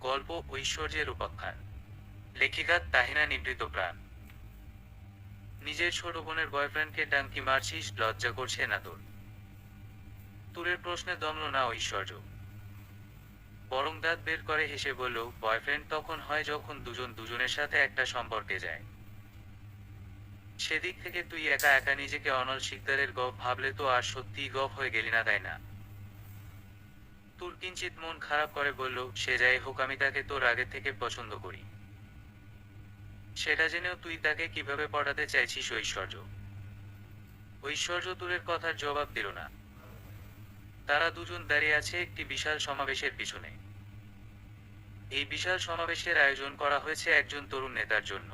গল্প ঐশ্বর্যের উপাখ্যান। লেখিকা তাহিনা নিভৃত প্রাণ। নিজের ছোট বোনের বয়ফ্রেন্ডকে টাঙ্কি মারছিস, লজ্জা করছে না তোর? তুরের প্রশ্নে দমল না ঐশ্বর্য, বরং দাঁত বের করে হেসে বলল, বয়ফ্রেন্ড তখন হয় যখন দুজন দুজনের সাথে একটা সম্পর্কে যায়। সেদিক থেকে তুই একা একা নিজেকে অনল শিকদারের গপ ভাবলে তো আর সত্যিই গপ হয়ে গেলি না, তাই না? তুর কিঞ্চিত মন খারাপ করে বলল, সে যাই হোক, আমি তাকে তোর আগে থেকে পছন্দ করি। সেটা জেনেও তুই তাকে কিভাবে পটাতে চাইছিস ঐশ্বর্য? ঐশ্বর্য তুরের কথার জবাব দিল না। তারা দুজন দাঁড়িয়ে আছে একটি বিশাল সমাবেশের পিছনে। এই বিশাল সমাবেশের আয়োজন করা হয়েছে একজন তরুণ নেতার জন্য,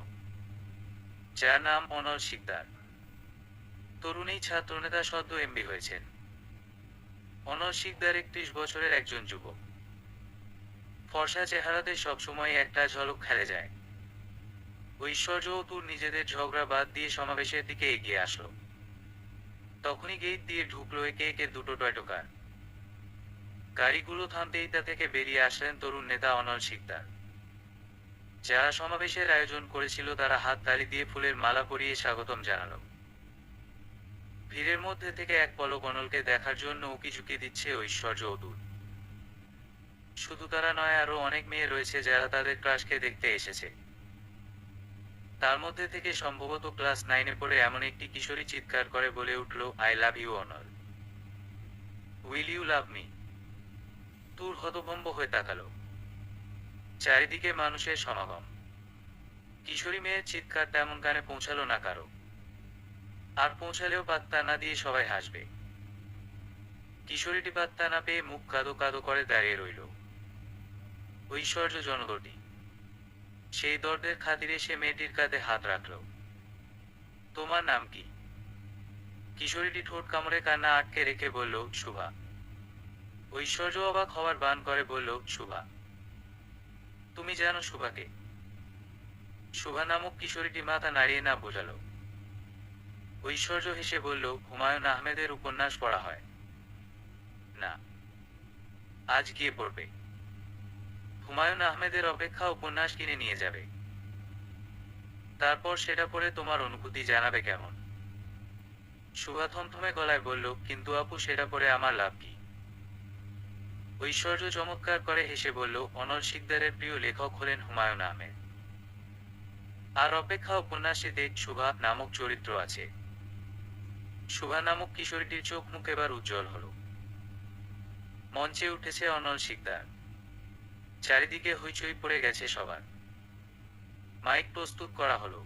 যার নাম অনল শিকদার। তরুণ এই ছাত্রনেতা সদ্য এমপি হয়েছেন। অনল শিকদার 31 বছরের একজন যুবক। ফর্সা চেহারাতে সবসময় একটা ঝলক খেলে যায়। ঐশ্বর্য ও তুর নিজেদের ঝগড়া বাদ দিয়ে সমাবেশের দিকে এগিয়ে আসলো। তখনই গেট দিয়ে ঢুকলো একে একে দুটো টয়টো কার। গাড়িগুলো থামতেই তা থেকে বেরিয়ে আসলেন তরুণ নেতা অনল শিকদার। যারা সমাবেশের আয়োজন করেছিল তারা হাত তালি দিয়ে ফুলের মালা পরিয়ে স্বাগতম জানালো। ভিড়ের মধ্যে থেকে এক পলক অনলকে দেখার জন্য উকিঝুঁকি দিচ্ছে ঐশ্বর্য ও তুর। শুধু তারা নয়, আরো অনেক মেয়ে রয়েছে যারা তাদের ক্রাশকে দেখতে এসেছে। তার মধ্যে থেকে সম্ভবত ক্লাস 9-এ পড়ে এমন একটি কিশোরী চিৎকার করে বলে উঠল, I love you Anal. Will you love me? তুর হতভম্ব হয়ে তাকালো। চারিদিকে মানুষের সমাগম। কিশোরী মেয়ের চিৎকার তেমন কানে পৌঁছালো না কারো। আর পৌঁছালেও পাত্তা না দিয়ে সবাই হাসবে। কিশোরীটি পাত্তা না পেয়ে মুখ কাদো কাদো করে দাঁড়িয়ে রইল। ঐশ্বর্য জনদরদি। সেই দর্দের খাতিরে সে মেয়েটির কাঁধে হাত রাখল। তোমার নাম কি? কিশোরীটি ঠোঁট কামড়ে কান্না আটকে রেখে বলল, শুভা। ঐশ্বর্য অবাক হওয়ার বান করে বলল, শুভা? তুমি জানো শুভাকে? শুভা নামক কিশোরীটি মাথা নাড়িয়ে না বোঝালো। ঐশ্বর্য হেসে বলল, হুমায়ুন আহমেদের উপন্যাস পড়া হয় না? আজ গিয়ে পড়বে। হুমায়ুন আহমেদের অপেক্ষা উপন্যাস কিনে নিয়ে যাবে। তারপর সেটা পড়ে তোমার অনুভূতি জানাবে কেমন? শুভা থমথমে গলায় বলল, কিন্তু আপু, সেটা পড়ে আমার লাভ কি? ঐশ্বর্য চমৎকার করে হেসে বলল, অনল শিকদারের প্রিয় লেখক হলেন হুমায়ুন আহমেদ। আর অপেক্ষা উপন্যাসে শুভা নামক চরিত্র আছে। শুভা নামক কিশোরীটির চোখ মুখ এবার উজ্জ্বল হলো। মঞ্চে উঠেছে অনল শিকদার। চারিদিকে হইচই পড়ে গেছে সবার। মাইক প্রস্তুত করা হলো।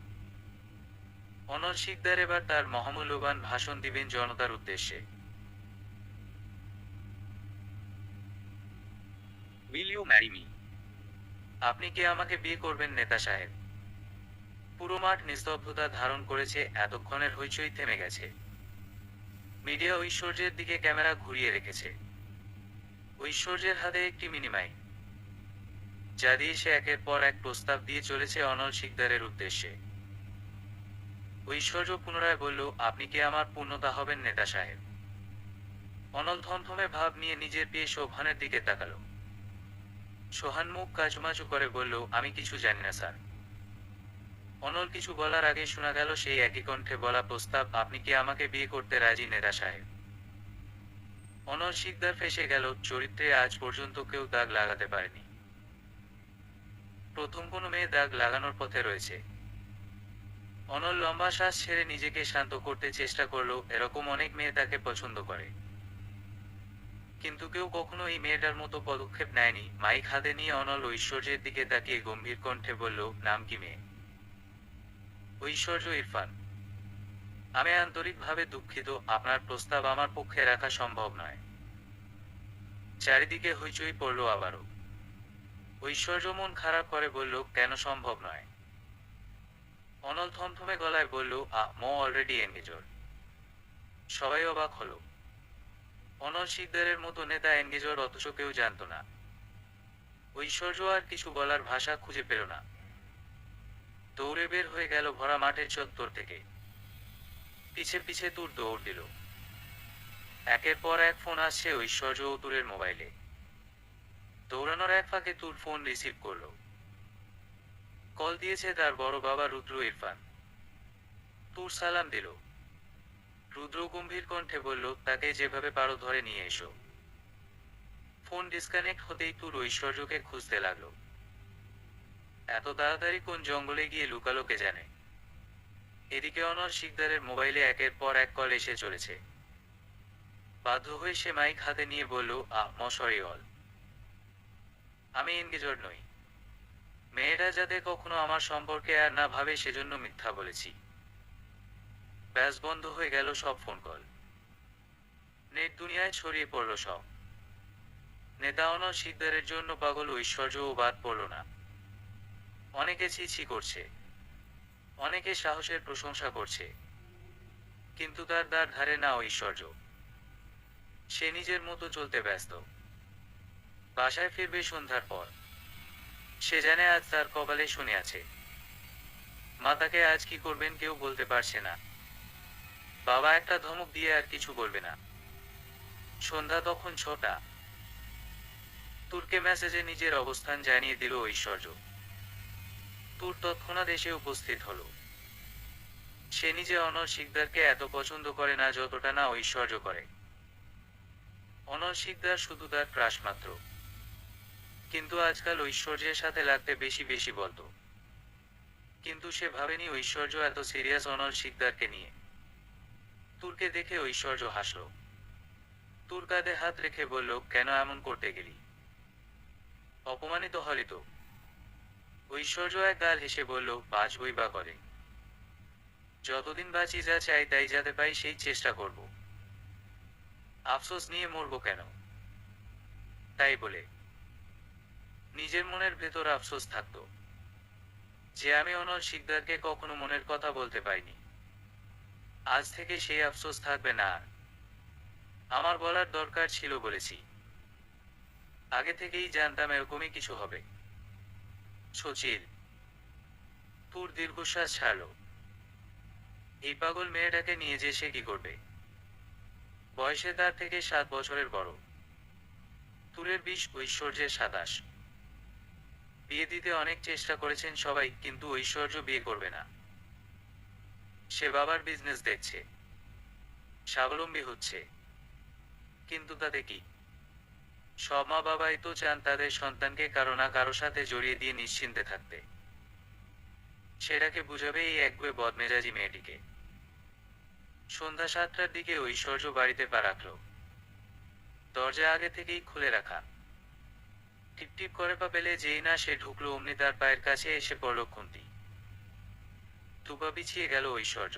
অনল শিকদার এবার তার মহামূল্যবান ভাষণ দিবেন জনতার উদ্দেশ্যে। Will you marry me? আপনি কি আমাকে বিয়ে করবেন নেতা সাহেব? পুরো মাঠ নিস্তব্ধতা ধারণ করেছে, এতক্ষণের হইচই থেমে গেছে। মিডিয়া ঐশ্বর্যের দিকে ক্যামেরা ঘুরিয়ে রেখেছে। ঐশ্বর্যের হাতে একটি মিনি মাইক, যা দিয়ে সে একের পর এক প্রস্তাব দিয়ে চলেছে অনল শিকদারের উদ্দেশ্যে। ঐশ্বর্য পুনরায় বলল, আপনি কি আমার পূর্ণতা হবেন নেতা সাহেব? অনল থমথমে ভাব নিয়ে নিজের প্রিয় সোহানের দিকে তাকালো। সোহান মুখ কাচুমাচু করে বলল, আমি কিছু জানি না স্যার। অনল কিছু বলার আগে শোনা গেল সেই একই কণ্ঠে বলা প্রস্তাব, আপনি কি আমাকে বিয়ে করতে রাজি নেতা সাহেব? অনল শিকদার ফেঁসে গেল। চরিত্রে আজ পর্যন্ত কেউ দাগ লাগাতে পারেনি। প্রথম কোনো মেয়ে দাগ লাগানোর পথে রয়েছে। অনল লম্বা শ্বাস ছেড়ে নিজেকে শান্ত করতে চেষ্টা করলো, এরকম অনেক মেয়ে তাকে পছন্দ করে, কিন্তু কেউ কখনো এই মেয়েটার মতো পদক্ষেপ নেয়নি। মাইক হাতে নিয়ে অনল ঐশ্বর্যের দিকে তাকিয়ে গম্ভীর কণ্ঠে বলল, নাম কি মেয়ে? ঐশ্বর্য ইরফান। আমি আন্তরিকভাবে দুঃখিত, আপনার প্রস্তাব আমার পক্ষে রাখা সম্ভব নয়। চারিদিকে হইচই পড়ল আবারও। ঐশ্বর্য মন খারাপ করে বলল, কেন সম্ভব নয়? অনল থমথমে গলায় বলল, মো অলরেডি এনগেজড। সবাই অবাক হলো। অনল শিকদারের মতো নেতা এনগেজড, অথচ কেউ জানত না। ঐশ্বর্য আর কিছু বলার ভাষা খুঁজে পেল না। দৌড়ে বের হয়ে গেল ভরা মাঠের চত্বর থেকে। পিছে পিছে তুর দৌড় দিল। একের পর এক ফোন আসছে ঐশ্বর্য ও তুরের মোবাইলে। দৌড়ানোর এক ফাঁকে তুর ফোন রিসিভ করলো। কল দিয়েছে তার বড় বাবা রুদ্র ইরফান। তুর সালাম দিল। রুদ্র গম্ভীর কণ্ঠে বলল, তাকে যেভাবে পারো ধরে নিয়ে এসো। ফোন ডিসকানেক্ট হতেই তুর ঐশ্বর্যকে খুঁজতে লাগলো। এত তাড়াতাড়ি কোন জঙ্গলে গিয়ে লুকালো কে জানে। এদিকে অনল শিকদারের মোবাইলে একের পর এক কল এসে চলেছে। বাধ্য হয়ে সে মাইক হাতে নিয়ে বলল, মশারি অল। আমি এনগেজড নই। মেয়েরা যাতে কখনো আমার সম্পর্কে আর না ভাবে সেজন্য মিথ্যা বলেছি। ব্যাস বন্ধ হয়ে গেল সব ফোন কল। নেট দুনিয়ায় ছড়িয়ে পড়ল সব। নেতা অনল শিকদারের জন্য পাগল ঐশ্বর্যও বাদ পড়ল না। অনেকে ছি করছে, অনেকে সাহসের প্রশংসা করছে, কিন্তু তার দ্বার ধারে না ঐশ্বর্য। সে নিজের মতো চলতে ব্যস্ত। বাসায় ফিরবে সন্ধ্যার পর। সে জানে আজ তার কপালে শনি আছে। মা তাকে আজ কি করবেন কেউ বলতে পারছে না। বাবা একটা ধমক দিয়ে আর কিছু বলবে না। সন্ধ্যা তখন 6টা। তুরকে মেসেজে নিজের অবস্থান জানিয়ে দিল ঐশ্বর্য। তুর তৎক্ষণাৎ এসে উপস্থিত হলো। সে নিজে অনল শিকদারকে এত পছন্দ করে না যতটা না ঐশ্বর্য করে। অনল শিকদার শুধু তার ক্রাশ মাত্র, কিন্তু আজকাল ঐশ্বর্যের সাথে লাগতে বেশি বেশি বলতো। কিন্তু সে ভাবেনি ঐশ্বর্য এত সিরিয়াস অনল শিকদারকে নিয়ে। তুরকে দেখে ঐশ্বর্য হাসল। তুর কাঁধে হাত রেখে বলল, কেন এমন করতে গেলি? অপমানিত হলি তো? ঐশ্বর্য এক গাল হেসে বলল, বাঁচবই বা করে। যতদিন বাঁচি যা চাই তাই যাতে পাই সেই চেষ্টা করব। আফসোস নিয়ে মরবো কেন? তাই বলে নিজের মনের ভেতর আফসোস থাকতো যে আমি অনল শিকদারকে কখনো মনের কথা বলতে পাইনি। আজ থেকে সেই আফসোস থাকবে না আর। আমার বলার দরকার ছিল বলেছি। আগে থেকেই জানতাম এরকমই কিছু হবে। সচিল। তুর দীর্ঘশ্বাস ছাড়ল। এই পাগল মেয়েটাকে নিয়ে যে সে কি করবে? বয়সে তার থেকে 7 বছরের বড়। তুরের 20, ঐশ্বর্যের 27। বিয়ে দিতে অনেক চেষ্টা করেছেন সবাই, কিন্তু ঐশ্বর্য বিয়ে করবে না। সে বাবার বিজনেস দেখছে, স্বাবলম্বী হচ্ছে। কিন্তু তাতে কি? সব মা বাবাই তো চান তাদের সন্তানকে কারো না কারো সাথে জড়িয়ে দিয়ে নিশ্চিন্তে থাকতে। সেটাকে বুঝাবে এই একগুঁয়ে বদমেজাজি মেয়েটিকে। সন্ধ্যা 7টার দিকে ঐশ্বর্য বাড়িতে পা রাখল। দরজা আগে থেকেই খুলে রাখা। টিপটিপ করে পা পেলে যেই না সে ঢুকলো অমনি তার পায়ের কাছে এসে পড়ল খুন্তি। দুপা বিছিয়ে গেল ঐশ্বর্য।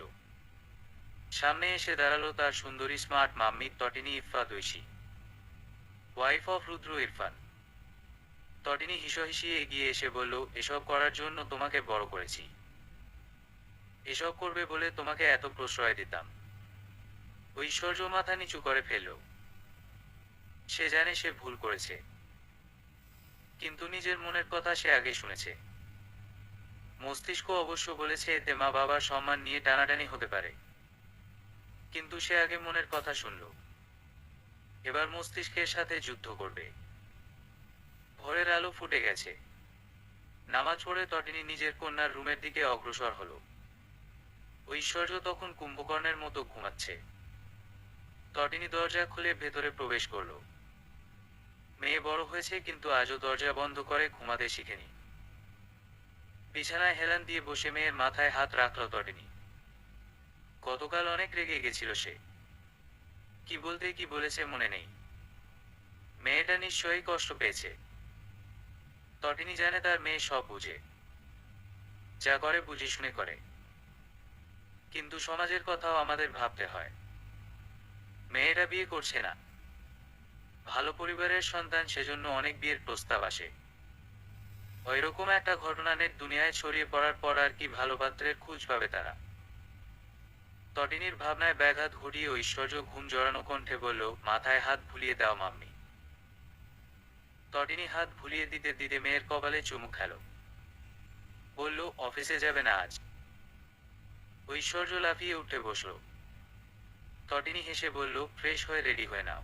সামনে এসে দাঁড়ালো তার সুন্দরী smart mummy Tatini Iffat Oishi, wife of Rudra Irfan. Tatini হিসহিসিয়ে এগিয়ে এসে বলল, এসব করার জন্য তোমাকে বড় করেছি। এসব করবে বলে তোমাকে এত প্রশ্রয় দিতাম। ঐশ্বর্য মাথা নিচু করে ফেলল। সে জানে সে ভুল করেছে, কিন্তু নিজের মনের কথা সে আগে শুনেছে। মস্তিষ্ক অবশ্য বলেছে এতে মা বাবার সম্মান নিয়ে টানাটানি হতে পারে, কিন্তু সে আগে মনের কথা শুনল। এবার মস্তিষ্কের সাথে যুদ্ধ করবে। ভোরের আলো ফুটে গেছে। নামাজ পড়ে তটিনী নিজের কন্যার রুমের দিকে অগ্রসর হলো। ঐশ্বর্য তখন কুম্ভকর্ণের মতো ঘুমাচ্ছে। তটিনী দরজা খুলে ভেতরে প্রবেশ করল। মেয়ে বড় হয়েছে, কিন্তু আজও দরজা বন্ধ করে ঘুমাতে শিখেনি। বিছানায় হেলান দিয়ে বসে মেয়ের মাথায় হাত রাখল তটিনী। গতকাল অনেক রেগে গেছিল সে। কি বলতে কি বলেছে মনে নেই। মেয়েটা নিশ্চয়ই কষ্ট পেয়েছে। তটিনী জানে তার মেয়ে সব বুঝে, যা করে বুঝে শুনে করে। কিন্তু সমাজের কথাও আমাদের ভাবতে হয়। মেয়েরা বিয়ে করছে না, ভালো পরিবারের সন্তান, সেজন্য অনেক বিয়ের প্রস্তাব আসে। ওইরকম একটা ঘটনা নেট দুনিয়ায় ছড়িয়ে পড়ার পর আর কি ভালো পাত্রের খোঁজ পাবে তারা? তটিনীর ভাবনায় ব্যাঘাত ঘটিয়ে ঐশ্বর্য ঘুম জড়ানো কণ্ঠে বলল, মাথায় হাত ভুলিয়ে দাও মাম্মি। তটিনী হাত ভুলিয়ে দিতে দিতে মেয়ের কপালে চুমু খেল। বলল, অফিসে যাবে না আজ? ঐশ্বর্য লাফিয়ে উঠে বসল। তটিনী হেসে বলল, ফ্রেশ হয়ে রেডি হয়ে নাও।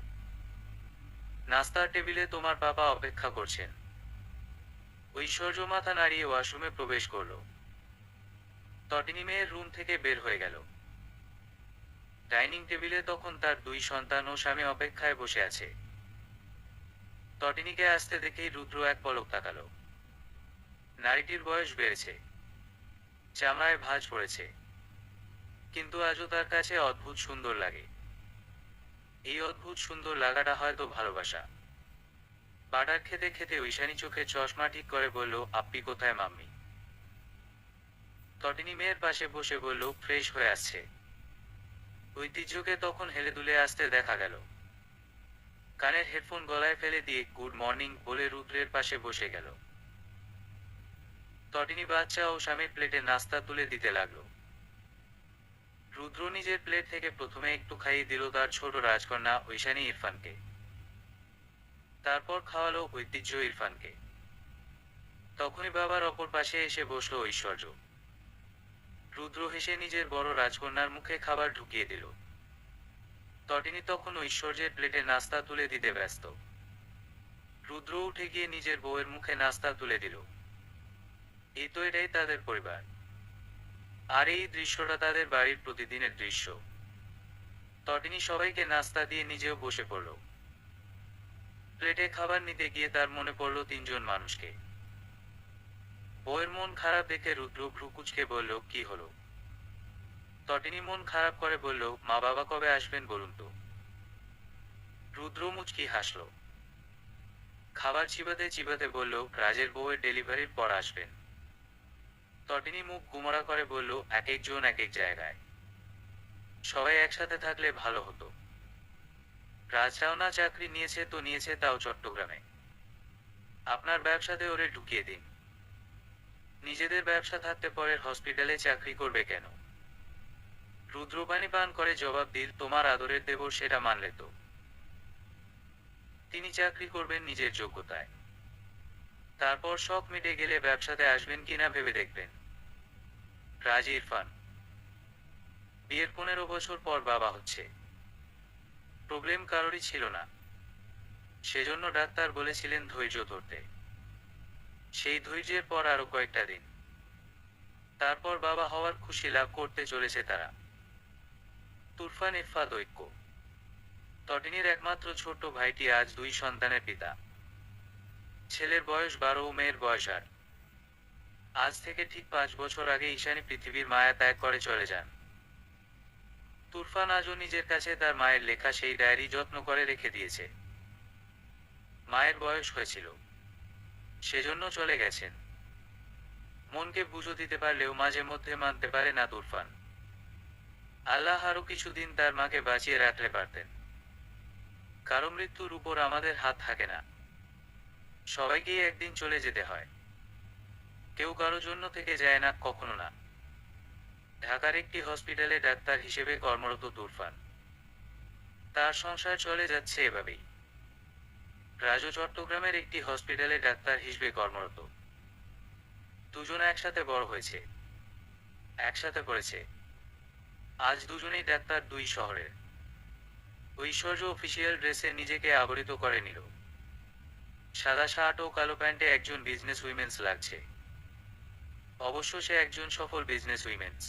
নাস্তার টেবিলে তোমার বাবা অপেক্ষা করছেন। ঐশ্বর্য মাথা নাড়িয়ে ওয়াশরুমে প্রবেশ করলো। তটিনী মেয়ের রুম থেকে বের হয়ে গেল। ডাইনিং টেবিলে তখন তার দুই সন্তান ও স্বামী অপেক্ষায় বসে আছে। তটিনীকে আসতে দেখেই রুদ্র এক পলক তাকালো। নারীটির বয়স বেড়েছে, চামড়ায় ভাঁজ পড়েছে, কিন্তু আজও তার কাছে অদ্ভুত সুন্দর লাগে। এই অদ্ভুত সুন্দর লাগাটা হয়তো ভালোবাসা। বাটার খেতে খেতে ঐশানী চোখে চশমা ঠিক করে বলল, আপনি কোথায় মাম্মি? তটিনী মেয়ের পাশে বসে বলল, ফ্রেশ হয়ে আসছে। ঐতিহ্যকে তখন হেলে দুলে আসতে দেখা গেল। কানের হেডফোন গলায় ফেলে দিয়ে গুড মর্নিং বলে রুদ্রের পাশে বসে গেল। তটিনী বাচ্চা ও স্বামীর প্লেটে নাস্তা তুলে দিতে লাগলো। রুদ্র নিজের প্লেট থেকে প্রথমে একটু খাইয়ে দিল তার ছোট রাজকন্যা ঐশানী ইরফানকে। তারপর খাওয়ালো ঐতিহ্য ইরফানকে। তখনই বাবার অপর পাশে এসে বসলো ঐশ্বর্য। রুদ্র হেসে নিজের বড় রাজকন্যার মুখে খাবার ঢুকিয়ে দিল। তটিনী তখন ঐশ্বর্যের প্লেটে নাস্তা তুলে দিতে ব্যস্ত। রুদ্র উঠে গিয়ে নিজের বউয়ের মুখে নাস্তা তুলে দিল। এই তো এটাই তাদের পরিবার। আর এই দৃশ্যটা তাদের বাড়ির প্রতিদিনের দৃশ্য। তটিনী সবাইকে নাস্তা দিয়ে নিজেও বসে পড়ল। প্লেটে খাবার নিতে গিয়ে তার মনে পড়ল তিনজন মানুষকে। বউয়ের মন খারাপ দেখে রুদ্র ভ্রু কুঁচকে বলল, কি হলো? তটিনী মন খারাপ করে বলল, মা বাবা কবে আসবেন বলুন তো? রুদ্র মুচকি হাসল। খাবার চিবাতে চিবাতে বলল, রাজের বউয়ের ডেলিভারির পর আসবেন। তটিনী মুখ গুমরা করে বলল, এক একজন এক এক জায়গায়, সবাই একসাথে থাকলে ভালো হতো। রাজরাও না চাকরি নিয়েছে তো নিয়েছে, তাও চট্টগ্রামে। আপনার ব্যবসাতে ওরে ঢুকিয়ে দিন। নিজেদের ব্যবসা থাকতে পরের হসপিটালে চাকরি করবে কেন? রুদ্র পানি পান করে জবাব দিল, তোমার আদরের দেবর সেটা মানলে তো তিনি চাকরি করবেন নিজের যোগ্যতায়। তারপর শখ মিটে গেলে ব্যবসাতে আসবেন কিনা ভেবে দেখবেন। রাজ ইরফান বিয়ের 15 বছর পর বাবা হচ্ছে। প্রবলেম কারোরই ছিল না, সেজন্য ডাক্তার বলেছিলেন ধৈর্য ধরতে। সেই ধৈর্যের পর আরো কয়েকটা দিন, তারপর বাবা হওয়ার খুশি লাভ করতে চলেছে তারা। তুরফান ইরফাত ঐক্য। তটিনীর একমাত্র ছোট্ট ভাইটি আজ দুই সন্তানের পিতা। ছেলের বয়স 12 ও মেয়ের বয়স 8। আজ থেকে ঠিক 5 বছর আগে ঈশানী পৃথিবীর মায়া ত্যাগ করে চলে যান। তুরফান আজও নিজের কাছে তার মায়ের লেখা সেই ডায়েরি যত্ন করে রেখে দিয়েছে। মায়ের বয়স হয়েছিল, সেজন্য চলে গেছেন। মনকে বুঝো দিতে পারলেও মাঝে মধ্যে মানতে পারে না তুরফান। আল্লাহ আরো কিছুদিন তার মাকে বাঁচিয়ে রাখলে পারতেন। কারো মৃত্যুর উপর আমাদের হাত থাকে না, সবাইকেই একদিন চলে যেতে হয়। কেউ কারো জন্য থেকে যায় না, কখনো না। ঢাকার একটি হসপিটালে ডাক্তার হিসেবে কর্মরত তুরফান। তার সংসার চলে যাচ্ছে এভাবেই। রাজু চট্টগ্রামের একটি হসপিটালে ডাক্তার হিসেবে কর্মরত। দুজন একসাথে বড় হয়েছে, একসাথে পড়েছে। আজ দুজনেই ডাক্তার, দুই শহরের। ঐশ্বর্য অফিসিয়াল ড্রেসে নিজেকে আবৃত করে নিল। সাদা শার্ট ও কালো প্যান্টে একজন বিজনেস উইমেন্স লাগছে। অবশ্য সে একজন সফল বিজনেস উইমেন্স।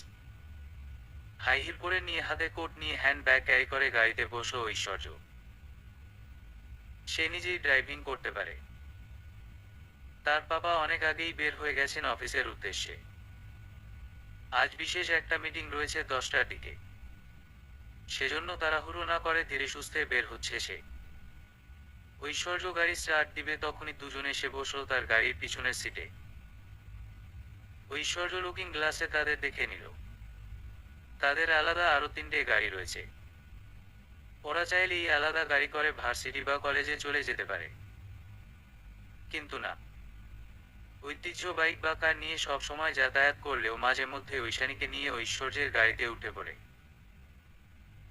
হাই হিল পরে নিয়ে হাতে কোট নিয়ে হ্যান্ড ব্যাগ ক্যারি করে গাড়িতে বসলো ঐশ্বর্য। সে নিজেই ড্রাইভিং করতে পারে। তার বাবা অনেক আগেই বের হয়ে গেছেন অফিসের উদ্দেশ্যে। আজ বিশেষ একটা মিটিং রয়েছে 10টার দিকে, সেজন্য তাড়াহুড়ো না করে ধীরে সুস্থে বের হচ্ছে সে। ঐশ্বর্য গাড়ি স্টার্ট দিবে তখনই দুজনে এসে বসলো তার গাড়ির পিছনের সিটে। ঐশ্বর্য লুকিং গ্লাসে তাদের দেখে নিল। তাদের আলাদা আরো 3টে গাড়ি রয়েছে। ওরা চাইলেই আলাদা গাড়ি করে ভার্সিটি বা কলেজে চলে যেতে পারে, কিন্তু না। ঐতিহ্য বাইক বা কার নিয়ে সব সময় যাতায়াত করলেও মাঝে মধ্যে ঐশানীকে নিয়ে ঐশ্বর্যের গাড়িতে উঠে পড়ে।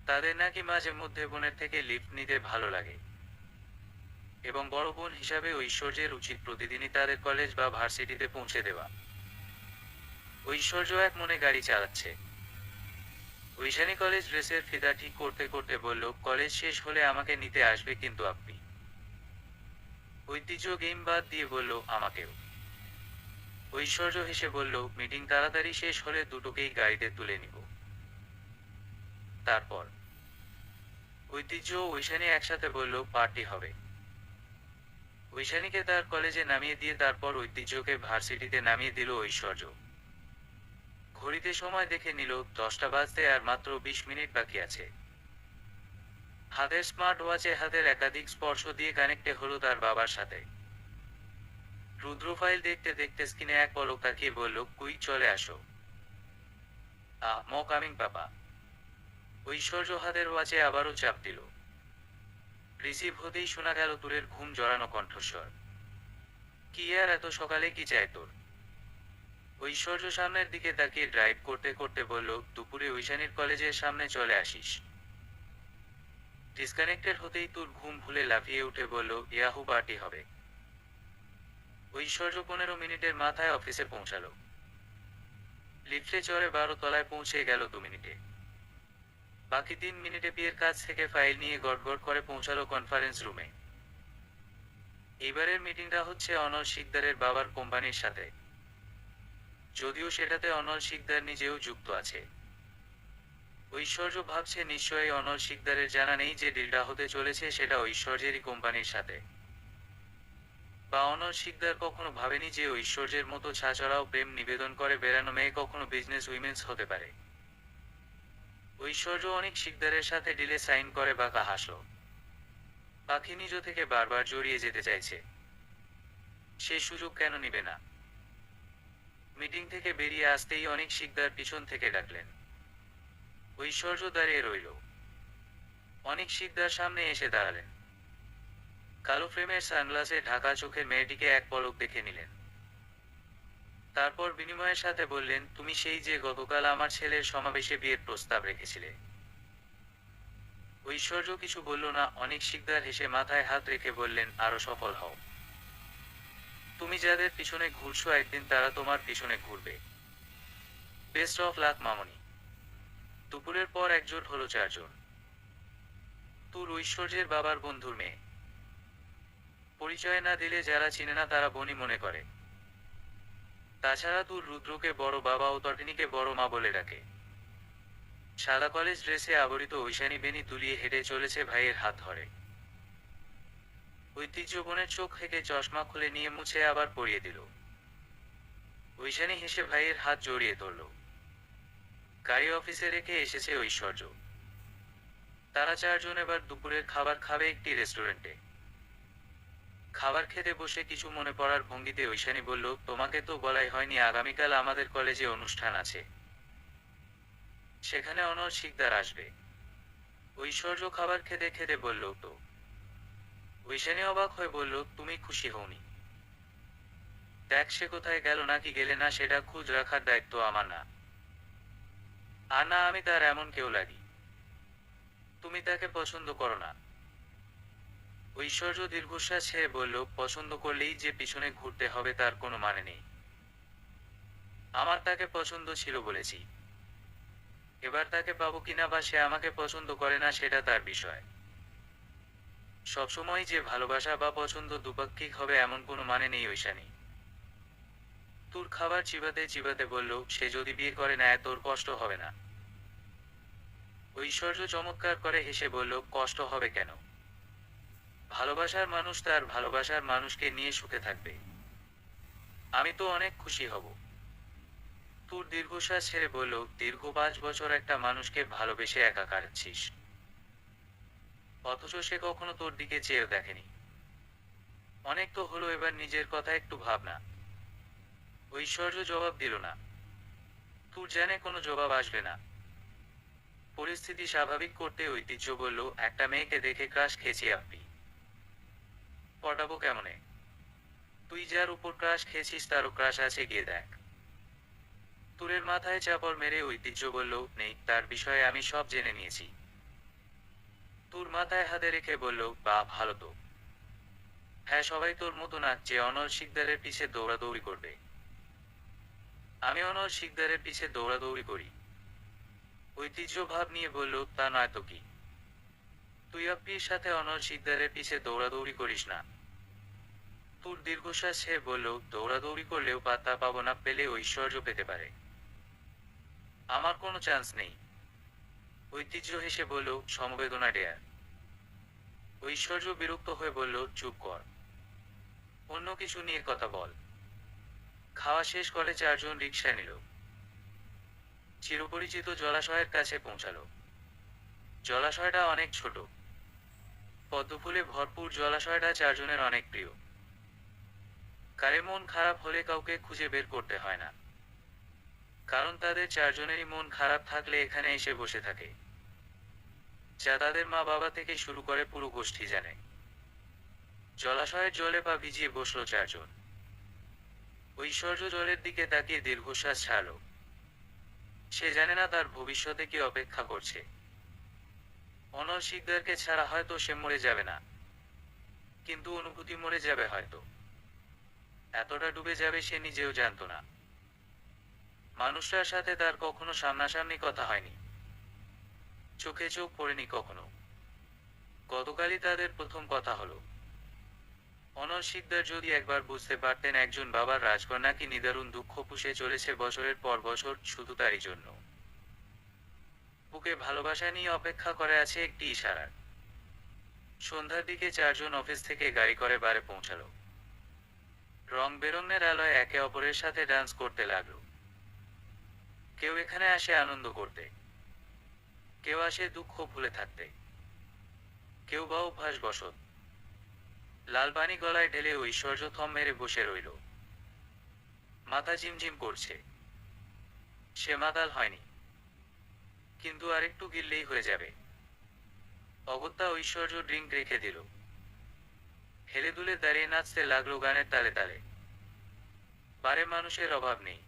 তাদের নাকি মাঝে মধ্যে বোনের থেকে লিফট নিতে ভালো লাগে, এবং বড় বোন হিসাবে ঐশ্বর্যের উচিত প্রতিদিনই তাদের কলেজ বা ভার্সিটিতে পৌঁছে দেওয়া। ঐশ্বর্য এক মনে গাড়ি চালাচ্ছে। ঐশানী কলেজ ড্রেসের ফিতা ঠিক করতে করতে বলল, কলেজ শেষ হলে আমাকে নিতে আসবে কিন্তু আপনি। ঐতিহ্য গেম বাদ দিয়ে বলল, আমাকেও। ঐশ্বর্য হেসে বলল, মিটিং তাড়াতাড়ি শেষ হলে দুটোকেই গাড়িতে তুলে নিব। তারপর ঐতিহ্য ও ঐশানী একসাথে বলল, পার্টি হবে। ঐশানীকে তার কলেজে নামিয়ে দিয়ে তারপর ঐতিহ্যকে ভার্সিটিতে নামিয়ে দিল ঐশ্বর্য। ঘড়িতে সময় দেখে নিল 10টা বাজতে আর মাত্র 20 মিনিট বাকি আছে। হাতের স্মার্ট ওয়াচে হাতের একাধিক স্পর্শ দিয়ে কানেক্টে হলো তার বাবার সাথে। রুদ্র ফাইল দেখতে দেখতে স্ক্রিনে এক পলক তাকিয়ে বলল, কুইক চলে আসো। কামিং পাপা। ঐশ্বর্য হাতের ওয়াচে আবারও চাপ দিল। রিসিভ হতেই শোনা গেল তুরের ঘুম জড়ানো কণ্ঠস্বর। কি আর এত সকালে কি চাই তোর? ঐশ্বর্য সামনের দিকে তাকিয়ে ড্রাইভ করতে করতে বলল, দুপুরে ঐশানীর কলেজের সামনে চলে আসিস। ডিসকানেক্টেড হতেই তোর ঘুম ভুলে লাফিয়ে উঠে বলল, ইয়াহু পার্টি হবে। ঐশ্বর্য 15 মিনিটের মাথায় অফিসে পৌঁছালো। লিফটে চড়ে 12 তলায় পৌঁছে গেল 2 মিনিটে। বাকি 3 মিনিটে বিয়ের কাছ থেকে ফাইল নিয়ে গড়গড় করে পৌঁছালো কনফারেন্স রুমে। এবারের মিটিংটা হচ্ছে অনল শিকদারের বাবার কোম্পানির সাথে। যদিও সেটাতে অনল শিকদার নিজেও যুক্ত আছে। ঐশ্বর্য ভাবছে নিশ্চয়ই অনল শিকদারের জানা নেই যে ডিলটা হতে চলেছে সেটা ঐশ্বর্যেরই কোম্পানির সাথে। বা অনল শিকদার কখনো ভাবেনি যে ঐশ্বর্যের মতো ছাছাড়াও প্রেম নিবেদন করে বেড়ানো মেয়ে কখনো বিজনেস উইমেন্স হতে পারে। ঐশ্বর্য অনেক শিকদারের সাথে ডিলে সাইন করে বাঁকা হাসল। পাখি নিজ থেকে বারবার জড়িয়ে যেতে চাইছে, সে সুযোগ কেন নিবে না? মিটিং থেকে বেরিয়ে আসতেই অনেক শিকদার পিছন থেকে ডাকলেন। ঐশ্বর্য দাঁড়িয়ে রইল। অনেক শিকদার সামনে এসে দাঁড়ালেন। কালো ফ্রেমের সানগ্লাসে ঢাকা চোখের মেয়েটিকে এক পলক দেখে নিলেন। তারপর বিনিময়ের সাথে বললেন, তুমি সেই যে গতকাল আমার ছেলের সমাবেশে বিয়ের প্রস্তাব রেখেছিলে। ঐশ্বর্য কিছু বলল না। অনেক শিকদার হেসে মাথায় হাত রেখে বললেন, আরো সফল হও। তুমি যাদের পিছনে ঘুরছো একদিন তারা তোমার পিছনে ঘুরবে। বেস্ট অফ লাক মামনি। দুপুরের পর একজোট হলো 4 জন। তোর ঐশ্বর্যের বাবার বন্ধুর মেয়ে। পরিচয় না দিলে যারা চিনে না তারা বনি মনে করে। তাছাড়া তোর রুদ্রকে বড় বাবা ও তটিনীকে বড় মা বলে ডাকে। সাদা কলেজ ড্রেসে আবরিত ঐশানী বেনি দুলিয়ে হেঁটে চলেছে ভাইয়ের হাত ধরে। ঐতিহ্য বোনের চোখ থেকে চশমা খুলে নিয়ে মুছে আবার পরিয়ে দিল। ঐশানী হেসে ভাইয়ের হাত জড়িয়ে ধরল। গাড়ি অফিসে রেখে এসেছে ঐশ্বর্য। তারা 4 জন এবার দুপুরের খাবার খাবে একটি রেস্টুরেন্টে। খাবার খেতে বসে কিছু মনে পড়ার ভঙ্গিতে ঐশানী বলল, তোমাকে তো বলাই হয়নি আগামীকাল আমাদের কলেজে অনুষ্ঠান আছে। সেখানে অনল শিকদার আসবে। ঐশ্বর্য খাবার খেতে খেতে বলল, তো? ঐশানী অবাক হয়ে বলল, তুমি খুশি হওনি? দেখ, সে কোথায় গেল নাকি গেলে না সেটা খোঁজ রাখার দায়িত্ব আমার না। আর না আমি তার এমন কেউ লাগি। তুমি তাকে পছন্দ করো না? ঐশ্বর্য দীর্ঘশ্বাস ছেড়ে বলল, পছন্দ করলেই যে পিছনে ঘুরতে হবে তার কোনো মানে নেই। আমার তাকে পছন্দ ছিল বলেছি। এবার তাকে পাবো কিনা বা সে আমাকে পছন্দ করে না সেটা তার বিষয়। সবসময় যে ভালোবাসা বা পছন্দ দুপাক্ষিক হবে এমন কোনো মানে নেই ঐশানী। তোর খাবার চিবাতে চিবাতে বলল, সে যদি বিয়ে করে নেয় তোর কষ্ট হবে না? ঐশ্বর্য চমৎকার করে হেসে বলল, কষ্ট হবে কেন? ভালোবাসার মানুষ তার ভালোবাসার মানুষকে নিয়ে সুখে থাকবে। আমি তো অনেক খুশি হব। তোর দীর্ঘশ্বাস ছেড়ে বলল, দীর্ঘ 5 বছর একটা মানুষকে ভালোবেসে একা কাটাচ্ছিস, অথচ সে কখনো তোর দিকে চেয়েও দেখেনি। অনেক তো হলো, এবার নিজের কথা একটু ভাবনা। ঐশ্বর্য জবাব দিল না। তোর জানে কোনো জবাব আসবে না। পরিস্থিতি স্বাভাবিক করতে ঐতিহ্য বলল, একটা মেয়েকে দেখে ক্রাশ খেয়েছি আপনি। পটাবো কেমনে? তুই যার উপর ক্রাশ খেয়েছিস তারও ক্রাশ আছে, গিয়ে দেখ। তুরের মাথায় চাপড় মেরে ঐতিহ্য বলল, নেই, তার বিষয়ে আমি সব জেনে নিয়েছি। তোর মাথায় হাতে রেখে বলল, বা ভালো তো। হ্যাঁ, সবাই তোর মতো না যে অনল শিকদারের পিছে দৌড়াদৌড়ি করবে। আমি অনল শিকদারের পিছে দৌড়াদৌড়ি করি? ঐতিহ্য ভাব নিয়ে বলল, তা নয় তো কি? তুই আপ্পির সাথে অনল শিকদারের পিছে দৌড়াদৌড়ি করিস না? তোর দীর্ঘশ্বাস ছেড়ে বলল, দৌড়াদৌড়ি করলেও পাত্তা পাবো না, পেলে ঐশ্বর্য পেতে পারে। আমার কোনো চান্স নেই। ঐতিহ্য হেসে বলল, সমবেদনা ডেয়ার। ঐশ্বর্য বিরক্ত হয়ে বলল, চুপ কর, অন্য কিছু নিয়ে কথা বল। খাওয়া শেষ করে চারজন রিকশা নিল। চিরপরিচিত জলাশয়ের কাছে পৌঁছালো। জলাশয়টা অনেক ছোট, পদ্মফুলে ভরপুর। জলাশয়টা চারজনের অনেক প্রিয়। কারে মন খারাপ হলে কাউকে খুঁজে বের করতে হয় না, কারণ তাদের চারজনেরই মন খারাপ থাকলে এখানে এসে বসে থাকে, যা তাদের মা বাবা থেকে শুরু করে পুরো গোষ্ঠী জানে। জলাশয়ের জলে পা ভিজিয়ে বসলো চারজন। ঐশ্বর্য জলের দিকে তাকিয়ে দীর্ঘশ্বাস ছাড়ল। সে জানে না তার ভবিষ্যতে কি অপেক্ষা করছে। অনল শিকদারকে ছাড়া হয়তো সে মরে যাবে না, কিন্তু অনুভূতি মরে যাবে হয়তো। এতটা ডুবে যাবে সে নিজেও জানতো না। মানুষটার সাথে তার কখনো সামনাসামনি কথা হয়নি, চোখে চোখ পড়েনি কখনো। গতকালই তাদের প্রথম কথা হলো। অনল শিকদার যদি একবার বুঝতে পারতেন একজন বাবার রাজকন্যা কি নিদারুণ দুঃখ পুষে চলেছে বছরের পর বছর শুধু তারই জন্য। বুকে ভালোবাসা নিয়ে অপেক্ষা করে আছে একটি ইশারার। সন্ধ্যার দিকে চারজন অফিস থেকে গাড়ি করে বারে পৌঁছালো। রং বেরঙের আলোয় একে অপরের সাথে ডান্স করতে লাগলো। কেউ এখানে আসে আনন্দ করতে, কেউ আসে দুঃখ ভুলে থাকতে, কেউ বা অভ্যাসবশত। লাল পানি গলায় ঢেলে ঐশ্বর্য থম মেরে বসে রইল। মাথা ঝিমঝিম করছে। সে মাতাল হয়নি, কিন্তু আরেকটু গিললেই হয়ে যাবে। অগত্যা ঐশ্বর্য ড্রিঙ্ক রেখে দিল। হেলে দুলে দাঁড়িয়ে নাচতে লাগলো গানের তালে তালে। বারে মানুষের অভাব নেই।